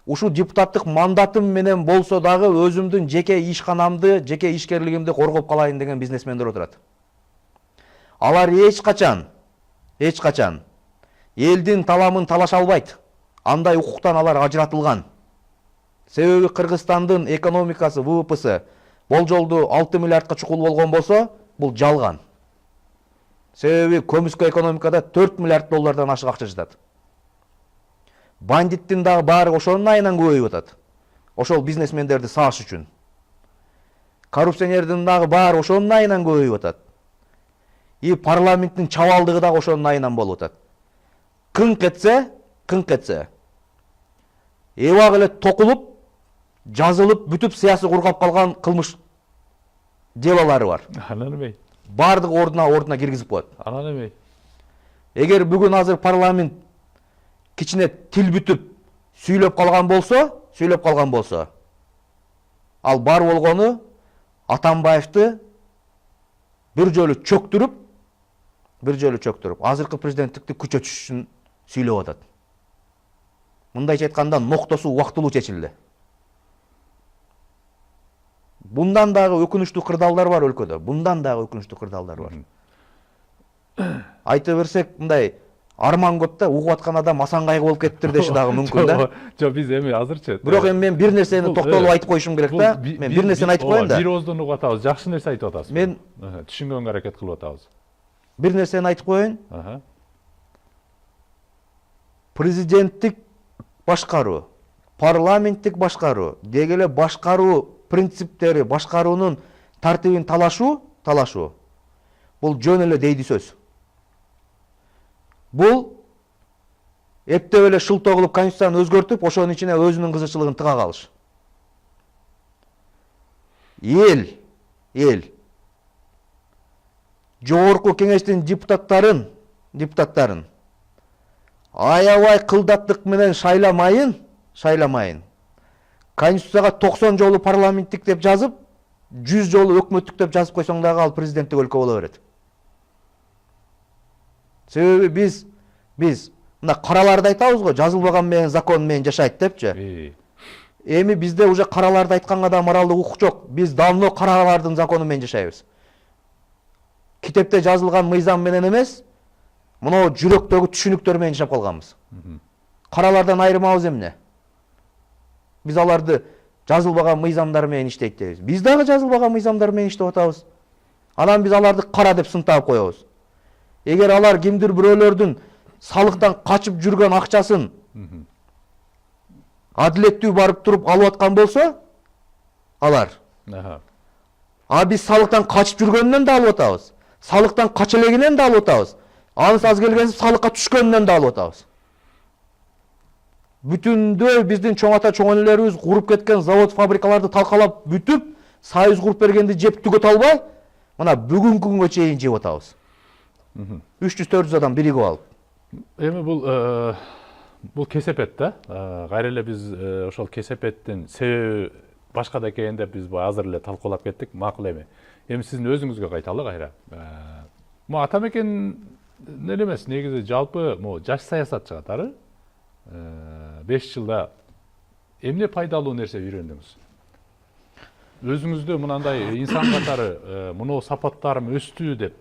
S3: ушул депутаттык мандатым менен болсо дагы өзүмдүн жеке ишканамды, жеке ишкерлигимди коргоп калайын деген бизнесмендер отурат. Алар эч качан элдин таламын талаша албайт. Андай укуктан алар ажыратылган. Себеби Кыргызстандын экономикасы, ВВПсы болжолду 6 миллиардка чукул болгон болсо, бул жалган. Себеби көмүскө экономикада 4 миллиард доллардан ашык акча жатат. Бандиттин дагы баары ошонун айынан көбөйүп атат. Ошол бизнесмендерди сааш үчүн. Коррупционердин дагы баары ошонун айынан көбөйүп атат. И парламенттин чабалдыгы дагы ошонун айынан болуп атат. Кыңк этсе, эбак эле токулуп, жазылып бүтүп саясий кургап калган кылмыш делолары бар.
S1: Анан эмей.
S3: Бардыгы ордуна киргизип коет.
S1: Анан эмей.
S3: Эгер бүгүн азыр парламент кичине тил бүтүп сүйлөп калган болсо, ал бар болгону Атамбаевди бир жолу чөктүрүп, азыркы президенттикти күчөтүш үчүн сүйлөп атат. Мындайча айтканда ноктосу убактылуу чечилди. Bundan дагы өкүнүчтүү кырдаалдар бар өлкөдө. Айта берсек, мындай арман көп да, угуп аткан адам асан кайгы болуп кеттир деши дагы мүмкүн да.
S1: Жок, биз эми азырчы.
S3: Бирок эми мен бир нерсени токтолуп айтып коюшум керек да. Мен бир нерсени айтып коеюн да.
S1: Бир ооздон угуп атабыз, жакшы нерсе айтып атасыз.
S3: Мен
S1: түшүнгөнгө аракет кылып атабыз.
S3: Бир нерсени айтып коеюн. Президенттик башкаруу, парламенттик башкаруу, деги эле башкаруу принциптери, башкаруунун тартибин талашуу бул жөн эле дейди сөз. Бул эптеп эле шылтоо кылып конституцияны өзгөртүп, ошонун ичине өзүнүн кызыкчылыгын тыга калыш. Эл жогорку кеңештин депутаттарын аябай кылдаттык менен шайламайын, конституцияга 90 жолу парламенттик деп жазып, 100 жолу өкмөттүк деп жазып койсоң дагы ал президенттик өлкө боло берет. Себеби биз мына караларды айтабыз го, жазылбаган менен закон менен жашайт депчи. Эми бизде уже караларды айтканга да моралдык укук жок. Биз давно каралардын закону менен жашайбыз. Китепте жазылган мыйзам менен эмес, мына жүрөктөгү түшүнүктөр менен жашап калганбыз. Каралардан айырмабыз эмне? Биз аларды жазылбаган мыйзамдар менен иштейт дейбиз. Биз дагы жазылбаган мыйзамдар менен иштеп атабыз. Анан биз аларды кара деп сынтап коебуз. Эгер алар кимдир бирөөлөрдүн салыктан качып жүргөн акчасын адилеттүү барып туруп алып аткан болсо, алар. Биз салыктан качып жүргөнүнөн да алып атабыз. Салыктан кача элегинен да алып атабыз. Анысы аз келгенсип салыкка түшкөнүнөн да алып атабыз. Бүтүндөй биздин чоң ата чоң энелерибиз куруп кеткен завод фабрикаларды талкалап бүтүп, союз куруп бергенди жеп түгөт албай, мына бүгүнкү күнгө чейин жеп атабыз. 300-400 адам биригип алып.
S1: Эми бул кесепет да. Кайра эле биз ошол кесепеттин себеби башкада экенин деп биз азыр эле талкуулап кеттик, макул эми. Эми сиздин өзүңүзгө кайталы кайра. Мо Атамекен эле эмес, негизи жалпы мо жаш саясатчы катары 5 жылда эмне пайдалуу нерсе үйрөндүңүз? Өзүңүздү мынандай инсан катары муну сапаттарым өстү деп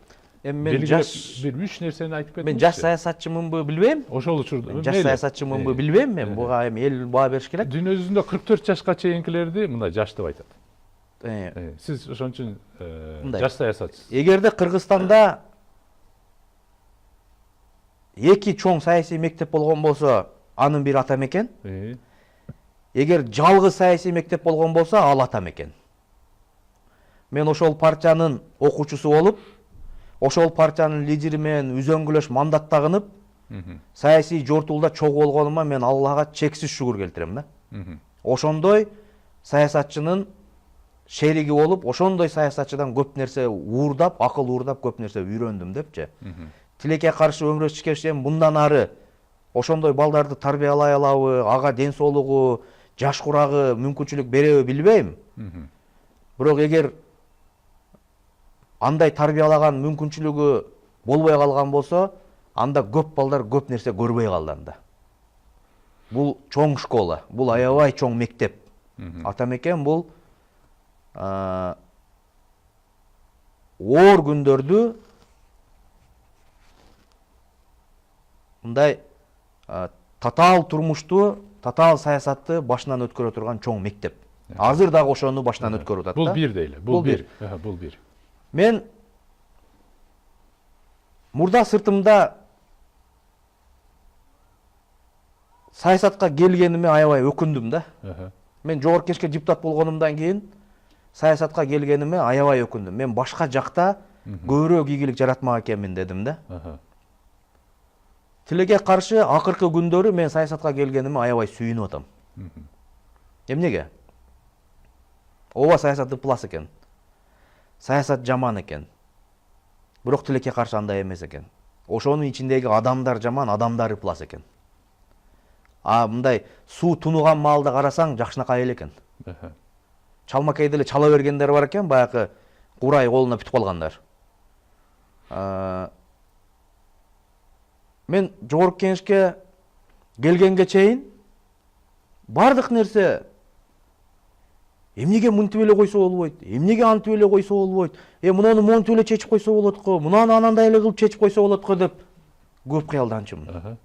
S3: мен жаш
S1: бир 3 нерсени айтып кетиңизчи.
S3: Мен жаш саясатчымынбы билбейм.
S1: Ошол учурда
S3: жаш саясатчымынбы билбейм мен. Буга эми эл баа бериш керек.
S1: Дүйнө жүзүндө 44 жашка чейинкилерди мындай жаш деп айтат. Сиз ошон үчүн жаш саясатчысыз.
S3: Эгерде Кыргызстанда эки чоң саясий мектеп болгон болсо, анын бири Атамекен. Эгер жалгыз саясий мектеп болгон болсо, ал Атамекен. Мен ошол партиянын окуучусу болуп, ошол партиянын лидери менен үзөңгүлөш мандат тагынып, саясий жортулда чогуу болгонума мен Аллага чексиз шүгүр келтирем да. Ошондой саясатчынын шериги болуп, ошондой саясатчыдан көп нерсе уурдап, акыл уурдап көп нерсе үйрөндүм депчи. Тилекке каршы өмүр өчүшкеш мындан ары ошондой балдарды тарбиялай алабы, ага ден соолугу, жаш курагы мүмкүнчүлүк береби билбейм. Бирок эгер андай тарбиялаган мүмкүнчүлүгү болбой калган болсо, анда көп балдар көп нерсе көрбөй калды анда. Бул чоң школа, бул аябай чоң мектеп. Атамекен бул оор күндөрдү мындай татаал турмушту, татаал саясатты башынан өткөрө турган чоң мектеп. Азыр дагы ошону башынан өткөрүп атат да.
S1: Бул бир дейле, бул бир.
S3: Мен мурда сыртымда саясатка келгениме аябай өкүндүм да. Мен жогорку кеңешке депутат болгонумдан кийин саясатка келгениме аябай өкүндүм. Мен башка жакта көбүрөөк ийгилик жаратмак экенмин дедим да. Тилекке каршы акыркы күндөрү мен саясатка келгениме аябай сүйүнүп атам. Эмнеге? ооба саясат ыплас экен, саясат жаман экен, бирок тилекке каршы андай эмес экен. Ошонун ичиндеги адамдар жаман, адамдар ыплас экен. А мындай суу тунуган маалда карасаң жакшынакай эл экен. Чалмакейде эле чала бергендер бар экен, баягы курай колуна бүтүп калгандар. Мен жогорку кеңешке келгенге чейин бардык нерсе эмнеге мынтип эле койсо болбойт, эмнеге антип эле койсо болбойт, мунуну монтип эле чечип койсо болот го, мунаны анандай эле кылып чечип койсо болот го деп көп кыялданчымын.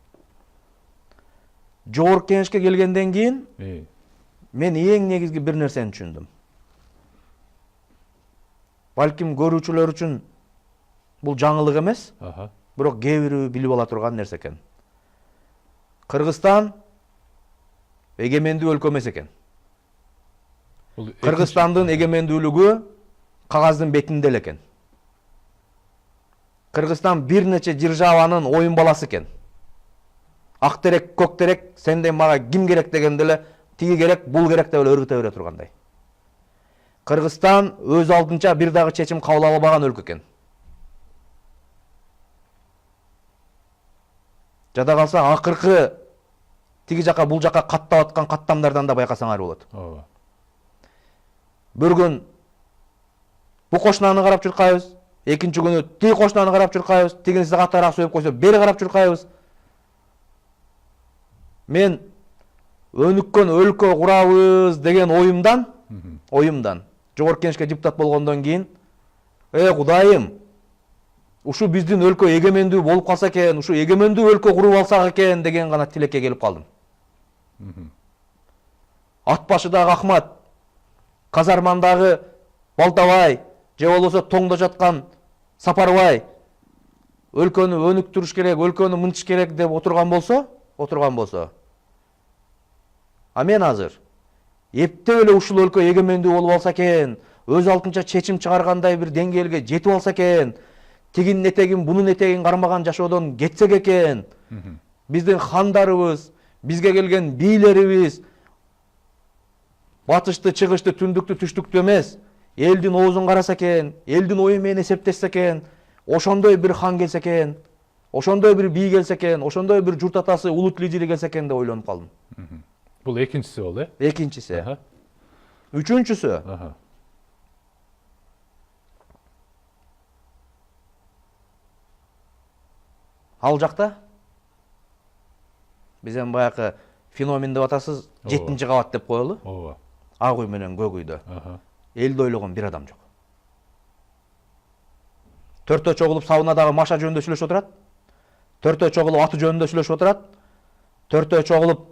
S3: Жогорку кеңешке келгенден кийин мен эң негизги бир нерсени түшүндүм. Балким көрүүчүлөр үчүн бул жаңылык эмес, бирок кээ бири билип ала турган нерсе экен. Кыргызстан эгемендүү өлкө эмес экен. Кыргызстандын эгемендүүлүгү кагаздын бетинде эле экен. Кыргызстан бир нече державанын оюн баласы экен. Ак терек, көк терек, сенден мага ким керек дегенде эле тиги керек, бул керек деп эле өргүтө бере тургандай. Кыргызстан өз алдынча бир дагы чечим кабыл албаган өлкө экен. Жада калса акыркы тиги жака бул жака каттап аткан каттамдардан да байкасаңар болот. Бир күн бу кошунаны карап чуркайбыз, экинчи күнү тиги кошунаны карап чуркайбыз, тигинisi катараак сөйөп койсо бери карап чуркайбыз. Мен өнүккөн өлкө курабыз деген оюмдан жогорку кеңешке депутат болгондон кийин, Кудайым, ушу биздин өлкө эгемендүү болуп калса экен, ушу эгемендүү өлкө куруп алсак экен деген гана тилекке келип калдым. Ат башыдагы Ахмат, казармандагы Балтабай, же болбосо тоңдо жаткан Сапарбай өлкөнү өнүктүрүш керек, өлкөнү мынтыш керек деп отурган болсо, а мен азыр эптеп эле ушул өлкө эгемендүү болуп алса экен, өз алдынча чечим чыгаргандай бир деңгээлге жетип алса экен, тигинин этегин, бунун этегин кармаган жашоодон кетсек экен, биздин хандарыбыз, бизге келген бийлерибиз батышты, чыгышты, түндүктү, түштүктү эмес, элдин оозун караса экен, элдин ою менен эсептешсе экен, ошондой бир хан келсе экен, ошондой бир бий келсе экен, ошондой бир журт атасы, улут лидери келсе экен деп ойлонуп калдым.
S1: Бул экинчиси болду,
S3: Экинчиси. Үчүнчүсү. Ал жакта биз эми баягы феномен деп атасыз, 7-нчи кабат деп коелу.
S1: Ооба.
S3: Ак үй менен көк үйдө. Элди ойлогон бир адам жок. Төртөө чогулуп саунадагы Маша жөнүндө сүйлөшүп отурат. Төртөө чогулуп аты жөнүндө сүйлөшүп отурат. Төртөө чогулуп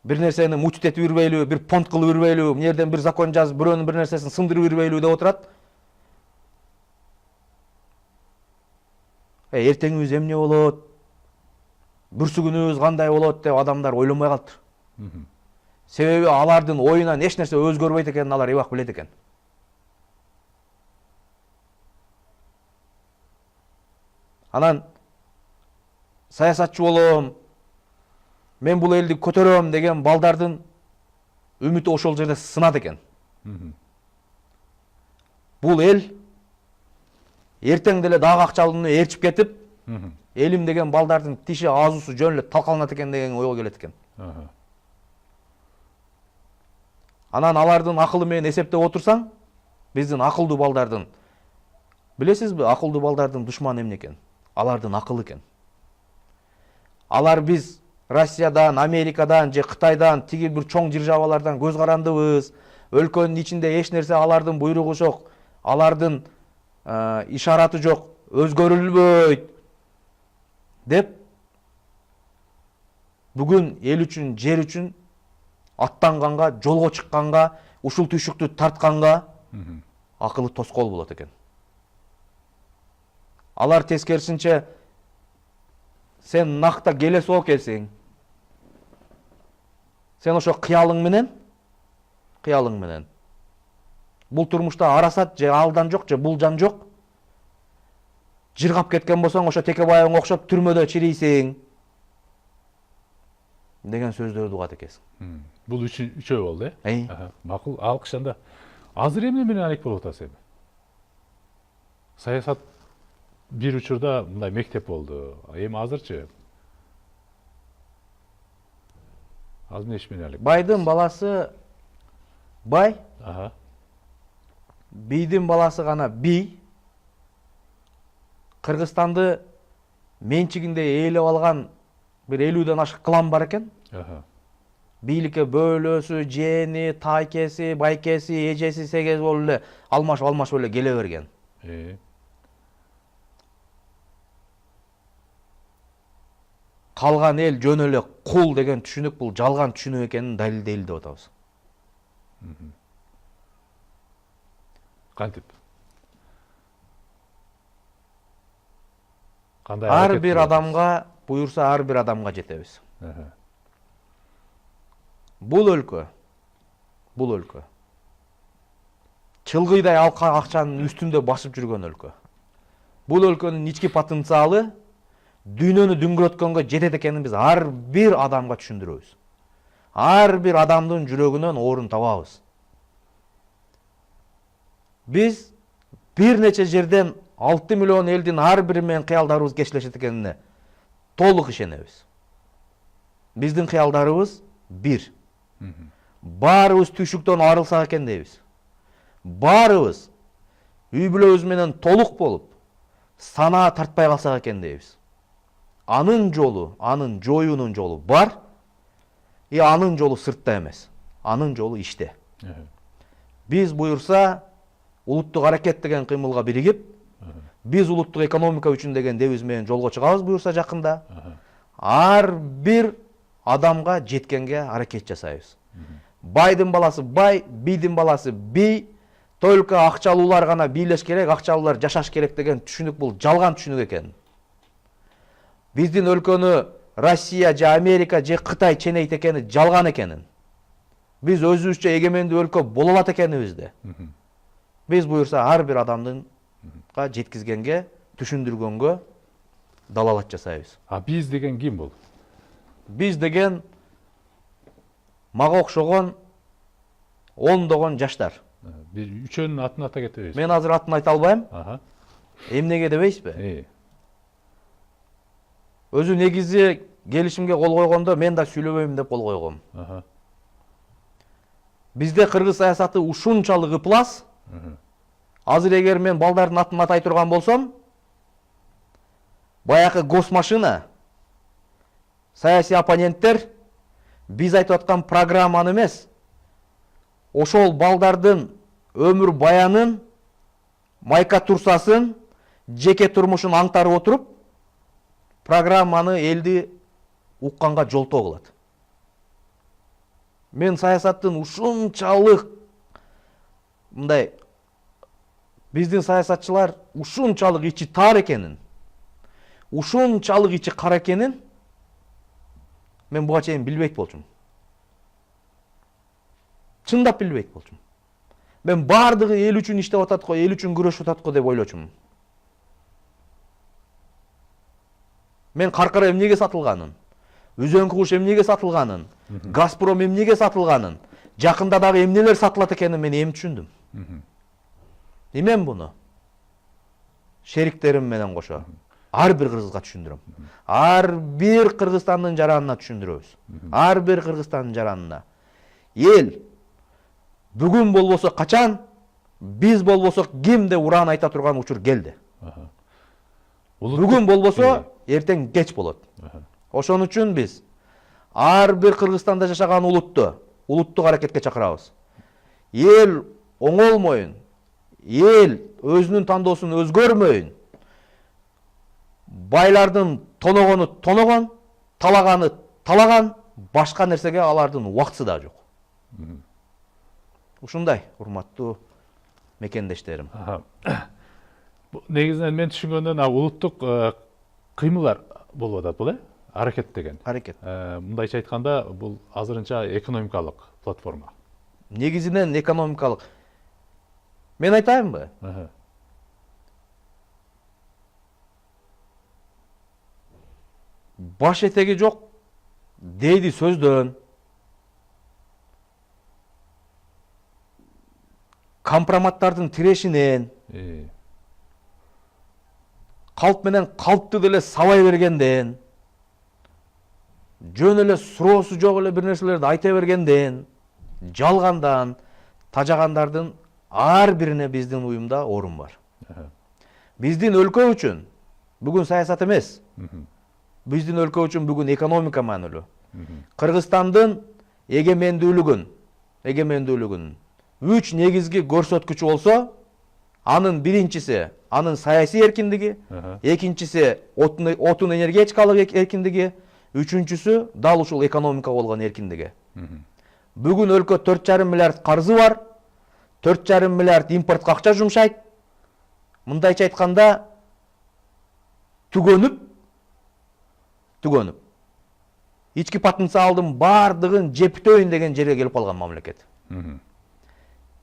S3: бир нерсени мучут этип жүрбөйлү, бир понт кылып жүрбөйлү, эмне жерден бир закон жазып, бирөөнүн бир нерсесин сындырып жүрбөйлү деп отурат. Эртеңибиз эмне болот? Бүрсүгүнүбүз кандай болот деп адамдар ойлонбой калыптыр. Себеби алардын оюнан эч нерсе өзгөрбөйт экенин алар эбак билет экен. Анан саясатчы болом, мен бул элди көтөрөм деген балдардын үмүтү ошол жерде сынат экен. Бул эл эртең деле дагы акчалууну ээрчип кетип, элим деген балдардын тиши, аазусу жөн эле талкаланат экен деген ойго келет экен. Анан алардын акылы менен эсептеп отурсаң, биздин акылдуу балдардын, билесизби, акылдуу балдардын душманы эмне экен? Алардын акылы экен. Алар биз Россиядан, Америкадан же Кытайдан, тиги бир чоң державалардан көз карандыбыз, өлкөнүн ичинде эч нерсе алардын буйругу жок, алардын ишараты жок, өзгөрүлбөйт деп бүгүн эл үчүн, жер үчүн аттанганга, жолго чыкканга, ушул түйшүктү тартканга акылы тоскоол болот экен. Алар тескерисинче сен накта келесоо келсең, сен ошо кыялың менен бул турмушта арасат же алдан жок, же булжан жок, жыргап кеткен болсоң, ошо Текебаевга окшоп түрмөдө чирийсиң деген сөздөрдү угат экенсиң.
S1: Бул үчөө болду,
S3: Эй.
S1: Макул, алкышанда. Азыр эмне менен алек болуп атасыз эми? Саясат бир учурда мындай мектеп болду. Эми азырчы? Азыр эмне иш менен алек?
S3: Байдын баласы бай, бийдин баласы гана бий. Кыргызстанды менчигинде ээлеп алган бир 50ден ашык клан бар экен. Бийликке бөлөсү, жээни, тайкеси, байкеси, эжеси, сегези болуп эле алмаш эле келе берген. Калган эл жөн эле кул деген түшүнүк бул жалган түшүнүк экенин далилдейли деп атабыз.
S1: Кантип? Кандай
S3: Ар бир адамга буюрса ар бир адамга жетебиз. Бул өлкө чылгыйдай акчанын үстүндө басып жүргөн өлкө. Бул өлкөнүн ички потенциалы дүйнөнү дүңгүрөткөнгө жетет экенин биз ар бир адамга түшүндүрөбүз. Ар бир адамдын жүрөгүнөн орун табабыз. Биз бир нече жерден 6 миллион элдин ар бири менен кыялдарыбыз кештелешет экенине толук ишенебиз. Биздин кыялдарыбыз бир. Баарыбыз түйшүктөн арылсак экен дейбиз. Баарыбыз үй бүлөбүз менен толук болуп, санаа тартпай калсак экен дейбиз. Анын жолу, анын жоюунун жолу бар, анын жолу сыртта эмес. Анын жолу иште. Биз буюрса улуттук аракет деген кыймылга биригип, биз улуттук экономика үчүн деген девиз менен жолго чыгабыз буюрса жакында. Ар бир адамга жеткенге аракет жасайбыз. Байдын баласы бай, бийдин баласы бий, только акчалуулар гана бийлеш керек, акчалуулар жашаш керек деген түшүнүк бул жалган түшүнүк экен. Биздин өлкөнү Россия же Америка же Кытай ченейт экени жалган экенин. Биз өзүбүзчө эгемендүү өлкө боло алат экенибизди. Биз буюрса ар бир адамдынга жеткизгенге, түшүндүргөнгө далалат жасайбыз.
S1: Биз деген ким бул?
S3: Биз деген мага окшогон ондогон жаштар.
S1: Бир үчөөнүн атын ата кетебиз.
S3: Мен азыр атын айта албайм. Эмнеге дебейсизби? Өзү негизи келишимге кол койгондо мен да сүйлөбөйм деп кол койгом. Бизде кыргыз саясаты ушунчалык ыплас. Азыр эгер мен балдардын атын атай турган болсом, баякы госмашина, саясий оппоненттер биз айтып аткан программаны эмес, ошол балдардын өмүр баянын, майка турсасын, жеке турмушун аңтарып отуруп, программаны элди укканга жолтоо кылат. Мен саясаттын ушунчалык мындай биздин саясатчылар ушунчалык ичи тар экенин, ушунчалык ичи кара экенин мен буга чейин билбейт болчумун. Чындап билбейт болчумун. Мен бардыгы эл үчүн иштеп атат го, эл үчүн күрөшүп атат го деп ойлочумун. Мен Каркара эмнеге сатылганын, Үзөң куш эмнеге сатылганын, Газпром эмнеге сатылганын, жакында дагы эмнелер сатылат экенин мен эми түшүндүм. Мен буну шериктерим менен кошо ар бир кыргызга түшүндүрөм. Ар бир Кыргызстандын жаранына түшүндүрөбүз. Ар бир Кыргызстандын жаранына. Эл бүгүн болбосо качан, биз болбосок ким деп уран айта турган учур келди. Бүгүн болбосо эртең кеч болот. Ошон үчүн биз ар бир Кыргызстанда жашаган улуттук аракетке чакырабыз. Эл оңолмойун, эл өзүнүн тандоосун өзгөрмөйүн. Байлардын тоногону тоногон, талаганы талаган, башка нерсеге алардын убактысы да жок. Ушундай, урматтуу мекендештерим.
S1: Негизинен мен түшүнгөндөн улуттук кыймылдар болуп атат бул, аракет деген.
S3: Аракет.
S1: Мындайча айтканда, бул азырынча экономикалык платформа.
S3: Негизинен экономикалык. Мен айтайынбы? Баш этеги жок дейди сөздөн. компроматтардын тирешинен, калп менен калпты деле сабай бергенден, жөн эле суроосу жок эле бир нерселерди айта бергенден, жалгандан тажагандардын ар бирине биздин уюмда орун бар. Биздин өлкө үчүн бүгүн саясат эмес. Биздин өлкө үчүн бүгүн экономика маанилүү. Кыргызстандын эгемендүүлүгүн 3 негизги көрсөткүчү болсо, анын биринчиси анын саясий эркиндиги, экинчиси отун энергетикалык эркиндиги, үчүнчүсү дал ушул экономика болгон эркиндиги. Бүгүн өлкө 4,5 миллиард карзы бар, 4,5 миллиард импортко акча жумшайт. Мындайча айтканда, түгөнүп, ички потенциалдын бардыгын жептөйүн деген жерге келип калган мамлекет.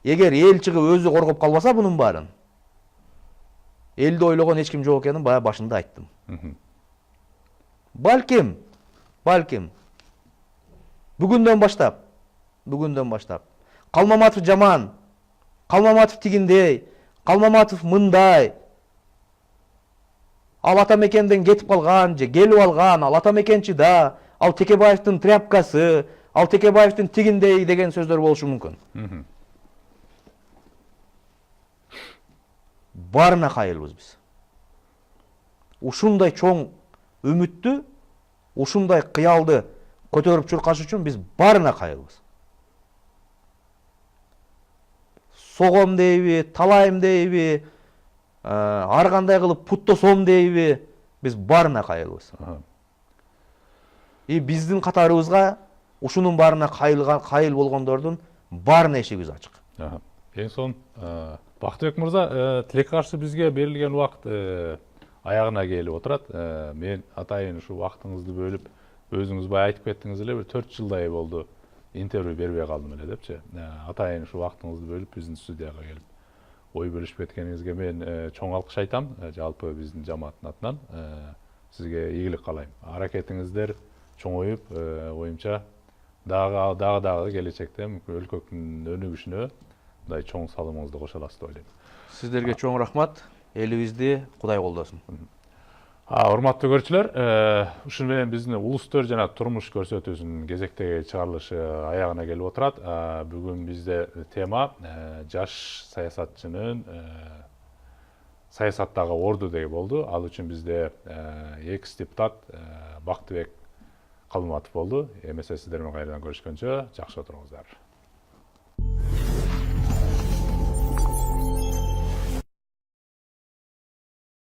S3: Эгер эл чыгып өзү коргоп калбаса бунун баарын, элди ойлогон эч ким жок экенин баягы башында айттым. Балким бүгүндөн баштап Калмаматов жаман, Калмаматов тигиндей, Калмаматов мындай, ал ата мекенден кетип калган же келип алган, ал ата мекенчи да, ал Текебаевдин тряпкасы, ал Текебаевдин тигиндей деген сөздөр болушу мүмкүн. Баарына кайылбыз биз. Ушундай чоң үмүттү, ушундай кыялды көтөрүп чуркаш үчүн биз баарына кайылбыз. Согом дейби, талайым дейби, ар кандай кылып путтосом дейби, биз баарына кайылбыз. Биздин катарыбызга ушунун баарына кайыл болгондордун баарына эшигибиз ачык.
S1: Эң son Бактыбек мырза, тилекке каршы бизге берилген убакыт аягына келип отурат. Мен атайын ушу убактыңызды бөлүп, өзүңүз бай айтып кеттиңиз эле, бир 4 жылдай болду интервью бербей калдым эле депчи. Атайын ушу убактыңызды бөлүп биздин студияга келип ой бөлүшүп кеткениңизге мен чоң алкыш айтам, жалпы биздин жамааттын атынан. Сизге ийгилик каалайм. Аракетиңиздер чоңоюп, оюмча дагы келечекте өлкөнүн өнүгүшүнө мындай чоң салымыңызды кошо аласыз деп ойлойм.
S3: Сиздерге чоң рахмат. Элибизди Кудай колдосун.
S1: Урматтуу көрүүчүлөр, ушуну менен биздин улустөр жана турмуш көрсөтүүсүнүн кезектеги чыгарылышы аягына келип отурат. Бүгүн бизде тема жаш саясатчынын саясаттагы орду деген болду. Ал үчүн бизде экс депутат Бактыбек Калмаматов болду. Эмесе сиздер менен кайрадан көрүшкөнчө жакшы отуруңуздар.